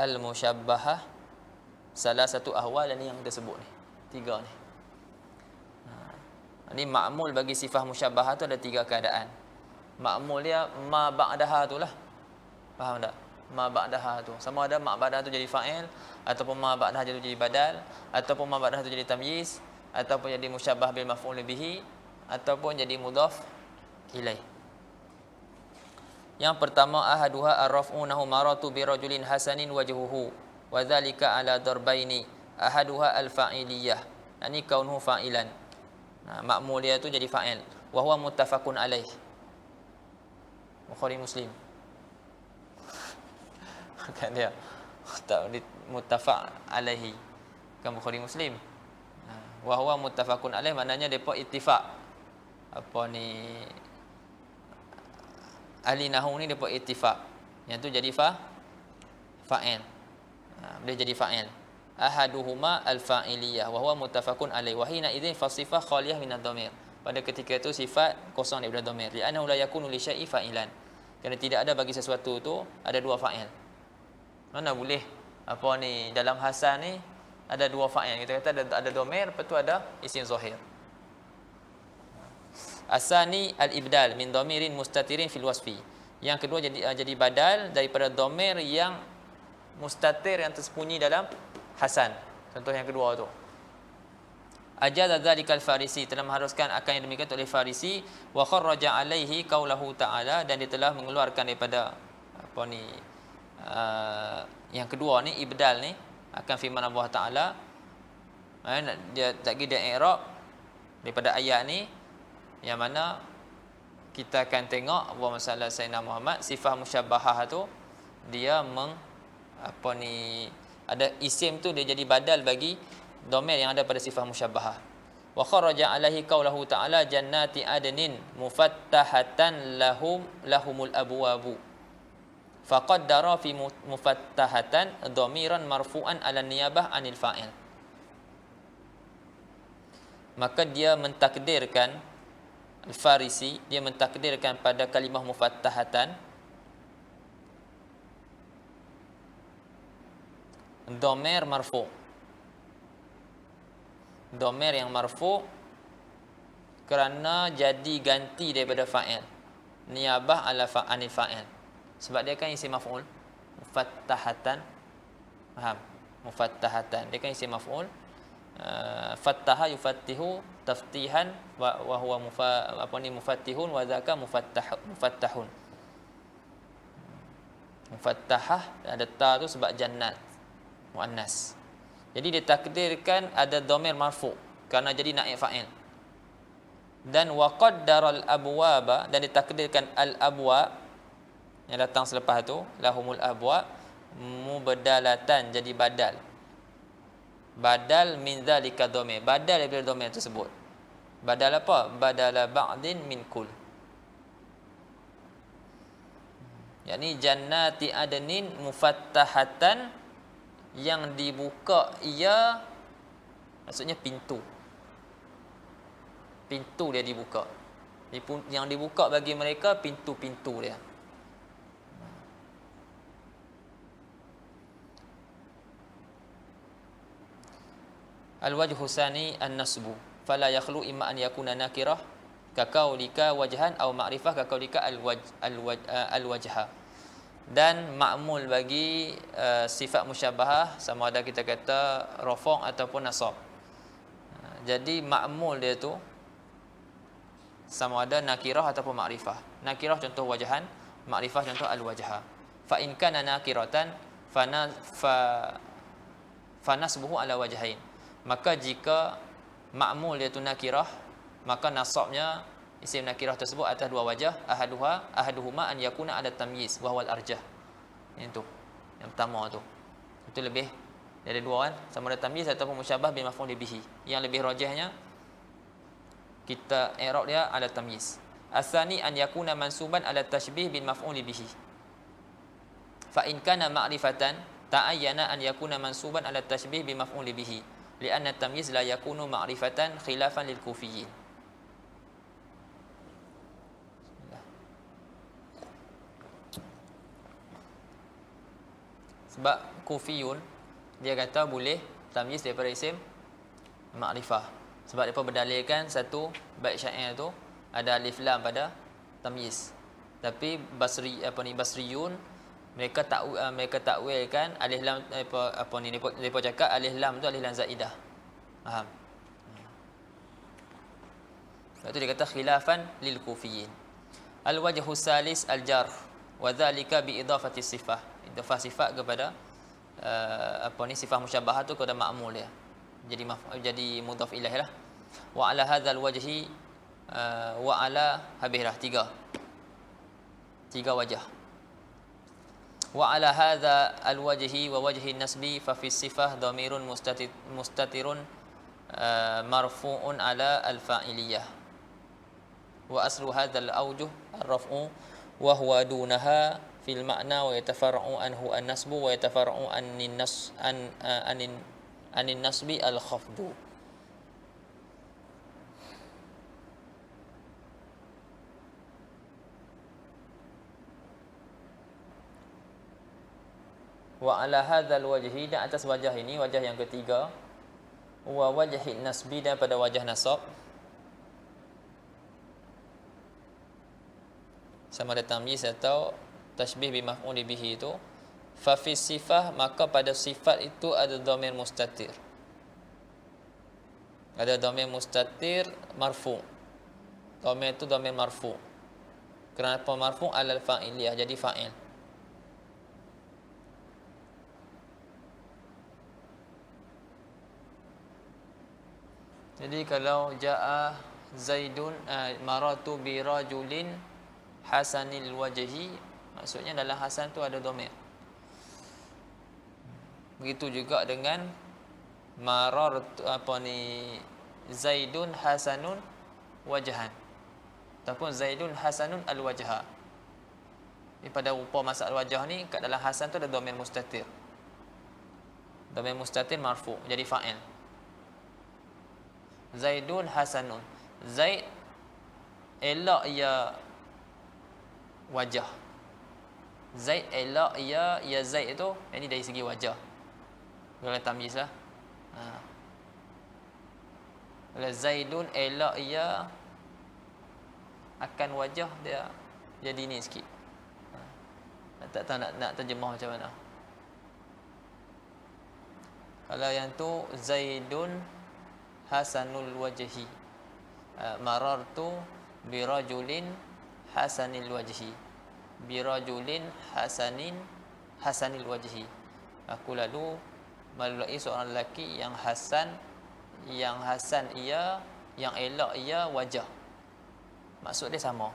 al-musyabbahah salah satu ahwal ni yang kita sebut ni. 3 ni. Ini ma'mul bagi sifah musyabbahah tu ada 3 keadaan. Ma'mul dia ma ba'daha tu lah. Faham tak? Ma ba'daha tu. Sama ada ma ba'daha tu jadi fa'il, ataupun ma ba'daha tu jadi badal, ataupun ma ba'daha tu jadi tamyiz, ataupun jadi musyabbah bil maf'ul bihi, ataupun jadi mudhaf ilaih. Yang pertama, ahaduha ar-raf'u nahu maratu bi rajulin hasanin wajhuhu wa dzalika ala darbaini. Ahaduha al-fa'iliyah, yani kaunuhu fa'ilan. Ma'mul dia tu jadi fa'il. Wa huwa muttafaqun alaih. Bukhari Muslim. Kan dia tak muttafaq alaihi. Kan Bukhari Muslim. Wa huwa muttafaqun alaih maknanya depa ittifaq. Apa ni? Ahli nahwu ni depa ittifaq. Yang tu jadi fa'il. Boleh jadi fa'il. Ahaduhuma al-fa'iliyah wa huwa muttafaqun alaih. Wa hina idzin fasifah khaliyah min ad-dhamir. Pada ketika itu sifat kosong daripada dhamir. Li'annahu la yakunu li syai'i fa'ilan. Kerana tidak ada bagi sesuatu tu ada 2 fa'il. Mana boleh apa ni dalam hasan ni ada 2 fa'il. Kita kata ada dhamir, lepas tu ada isim zahir. Asani al-ibdal min dhamirin mustatirin fil wasfi. Yang kedua jadi badal daripada dhamir yang mustatir, yang tersembunyi dalam hasan. Contoh yang kedua tu. Ajaza dzalikal Farisi, telah mengharuskan akan yang demikian oleh Farisi, wa kharraja alaihi qaulahu ta'ala, dan dia telah mengeluarkan daripada apa ni yang kedua ni, ibdal ni, akan firman Allah Ta'ala. Dia tak kira i'rab daripada ayat ni, yang mana kita akan tengok Allahumma salli ala sayyidina Muhammad, sifah musyabbahah tu dia ada isim tu dia jadi badal bagi dhamir yang ada pada sifah musyabbahah. Wa kharaja alaihi qaulahu ta'ala jannati adnin mufattahatan lahumul abwabu. Faqaddara fi mufattahatan dhamiran marfu'an ala niyabah anil fa'il. Maka dia mentakdirkan, Al-Farisi dia mentakdirkan pada kalimah mufattahatan dhamir marfu'. Dhamir yang marfu' kerana jadi ganti daripada fa'il. Niyabah ala anil fa'il. Sebab dia kan isim maf'ul. Mufattahatan. Faham? Mufattahatan. Dia kan isim maf'ul. Fattaha yufattihu taftihan wa huwa mufattihun wa dzaka mufattahun. Mufattahah ada ta tu sebab jannat muannas. Jadi ditakdirkan ada dhamir marfu' kerana jadi naib fa'il. Dan wa qaddaral abwaba, dan ditakdirkan al abwa yang datang selepas tu, lahumul abwa, mubadalatan, jadi badal. Badal min zalika dhamir, badal daripada dhamir tersebut. Badal apa? Badala ba'din min kul. yakni jannati adnin mufattahatan, yang dibuka ia, maksudnya pintu dia dibuka. Yang dibuka bagi mereka pintu-pintu dia. Al-wajhu tsani an-nasbu fala yakhlu imma an yakuna nakirah kaqaulika wajhan aw ma'rifah kaqaulika al-wajha. Dan ma'mul bagi sifat musyabahah sama ada kita kata rafa' ataupun nasab. Jadi ma'mul dia tu sama ada nakirah ataupun ma'rifah. Nakirah contoh wajhan, ma'rifah contoh al-wajha. Fa in kana nakiratan fanasbuhu ala wajhain. Maka jika ma'mul dia tu nakirah, maka nasabnya isim nakirah tersebut atas dua wajah, ahaduhuma an yakuna ada tamyiz wa huwal arjah. Itu yang pertama tu. Itu lebih dari dua kan, sama ada tamyiz ataupun musyabah bil maf'ul bihi. Yang lebih rajihnya kita i'rab dia ala tamyiz. Asani an yakuna mansuban ala tashbih bil maf'ul bihi. Fa in kana ma'rifatan ta'ayyana an yakuna mansuban ala tashbih bil maf'ul bihi. Lianna tamyiz la yakunu ma'rifatan khilafan lil kufiyyin. Sebab kufiyun dia kata boleh tamyiz daripada isim ma'rifah. Sebab depa berdalilkan satu bait syair tu ada alif lam pada tamyiz. Tapi Basriyun mereka takwilkan alif lam depa cakap alif lam tu alif lam zaidah. Faham? Sebab tu dia kata khilafan lil kufiyyin. Al wajhu salis al jar wa dhalika bi idafati sifah. Idafah sifat kepada sifah musyabahah tu kepada ma'mul dia. Jadi mudhaf ilaih lah. Wa ala hadzal wajhi wa ala habirah tiga wajah. Wa ala hadza al wajhi wa wajhi nasbi fa fi sifah dhamirun mustatirun marfu'un ala al fa'iliyah. Wa aslu hadzal awjuh ar-raf'u wa huwa dunaha fil ma'na wa yatafarra'u anhu an-nasbu wa yatafarra'u anin nasbi al-khafdu. Wa ala hadzal wajhi, dan atas wajah ini, wajah yang ketiga, wa wajhi nasbi, dan pada wajah nasab, sama ada tamyiz atau tashbih bi maf'ul bihi itu, fa fi sifah, maka pada sifat itu ada dhamir mustatir. Ada dhamir mustatir marfu. Dhamir itu dhamir marfu. Kenapa marfu? Alal fa'iliyah, jadi fa'il. Jadi kalau jaa Zaidun maratu bi rajulin hasanil wajhi, maksudnya dalam hasan tu ada dhamir. Begitu juga dengan marartu Zaidun hasanun wajhan, ataupun Zaidun hasanun al-wajha. Pada rupa masalah wajah ni, kat dalam hasan tu ada dhamir mustatir. Dhamir mustatir marfu, jadi fa'il. Zaidun hasanun. Zaid elok ia wajah. Zaid elok ia Zaid itu, ini dari segi wajah. Kalau tamyiz lah. Kalau Zaidun elok ia akan wajah dia, jadi ni sikit. Tak tahu nak terjemah macam mana. Kalau yang tu Zaidun hasanul wajhi, marartu birajulin hasanil wajhi, birajulin hasanil wajhi. Aku lalu melalui seorang lelaki yang hasan ia, yang elok ia wajah. Maksud dia sama.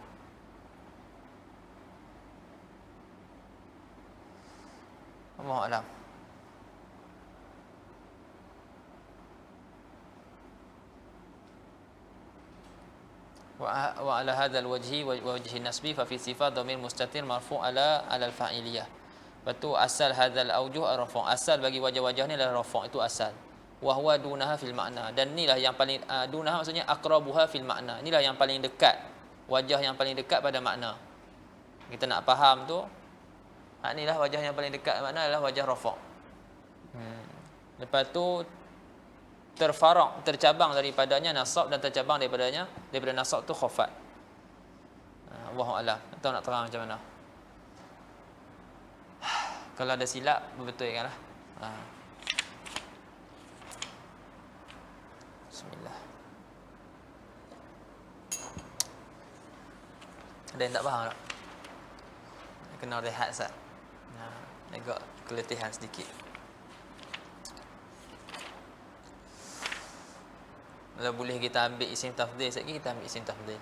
Allahu a'lam. Wa wa ala hadzal wajhi wa wajhi nasbi fa fi sifat dhamir mustatir marfu' ala al-fa'iliyah. Betul, asal hadzal aujuh rafa'. Asal bagi wajah-wajah ni adalah rafa', itu asal. Wa huwa dunaha fil makna, dan inilah yang paling dunaha maksudnya aqrabuha fil makna. Inilah yang paling dekat, wajah yang paling dekat pada makna. Kita nak faham tu, inilah wajah yang paling dekat makna adalah wajah rafa'. Lepas tu terfaraq, tercabang daripadanya nasab, dan tercabang daripada nasab tu khafat. Wallahu a'lam. Tahu nak terang macam mana? Kalau ada silap, berbetulkanlah. Bismillah. Ada yang tak faham tak? Kena rehat sat. Agak keletihan sedikit. Kalau boleh kita ambil isim tafdhil, sekali kita ambil isim tafdhil.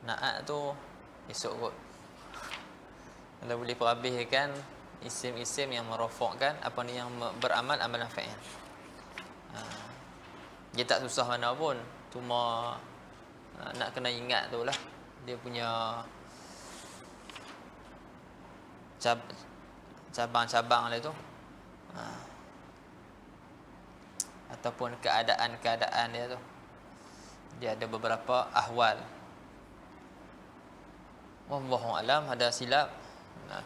Na'at tu esok kot. Kalau boleh perhabiskan isim-isim yang merofakkan apa ni, yang beramal amalan fa'il. Dia tak susah mana pun, cuma nak kena ingat tu lah dia punya cabang-cabang dia tu, ataupun keadaan-keadaan dia tu. Dia ada beberapa ahwal. Wallahu alam. Ada silap,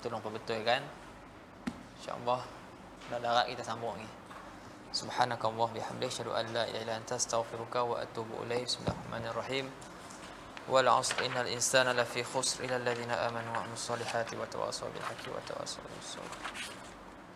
tolong perbetulkan. InsyaAllah darat kita sambung lagi. Subhanakallah bihamdika, asyhadu an la ilaha illa anta, astaghfiruka wa atubu ilaik. Bismillahirrahmanirrahim. Wal 'asri innal insana lafi khusr illa alladhina amanu wa 'amilus solihati wa tawassaw bil haqqi wa tawassaw bis sabr.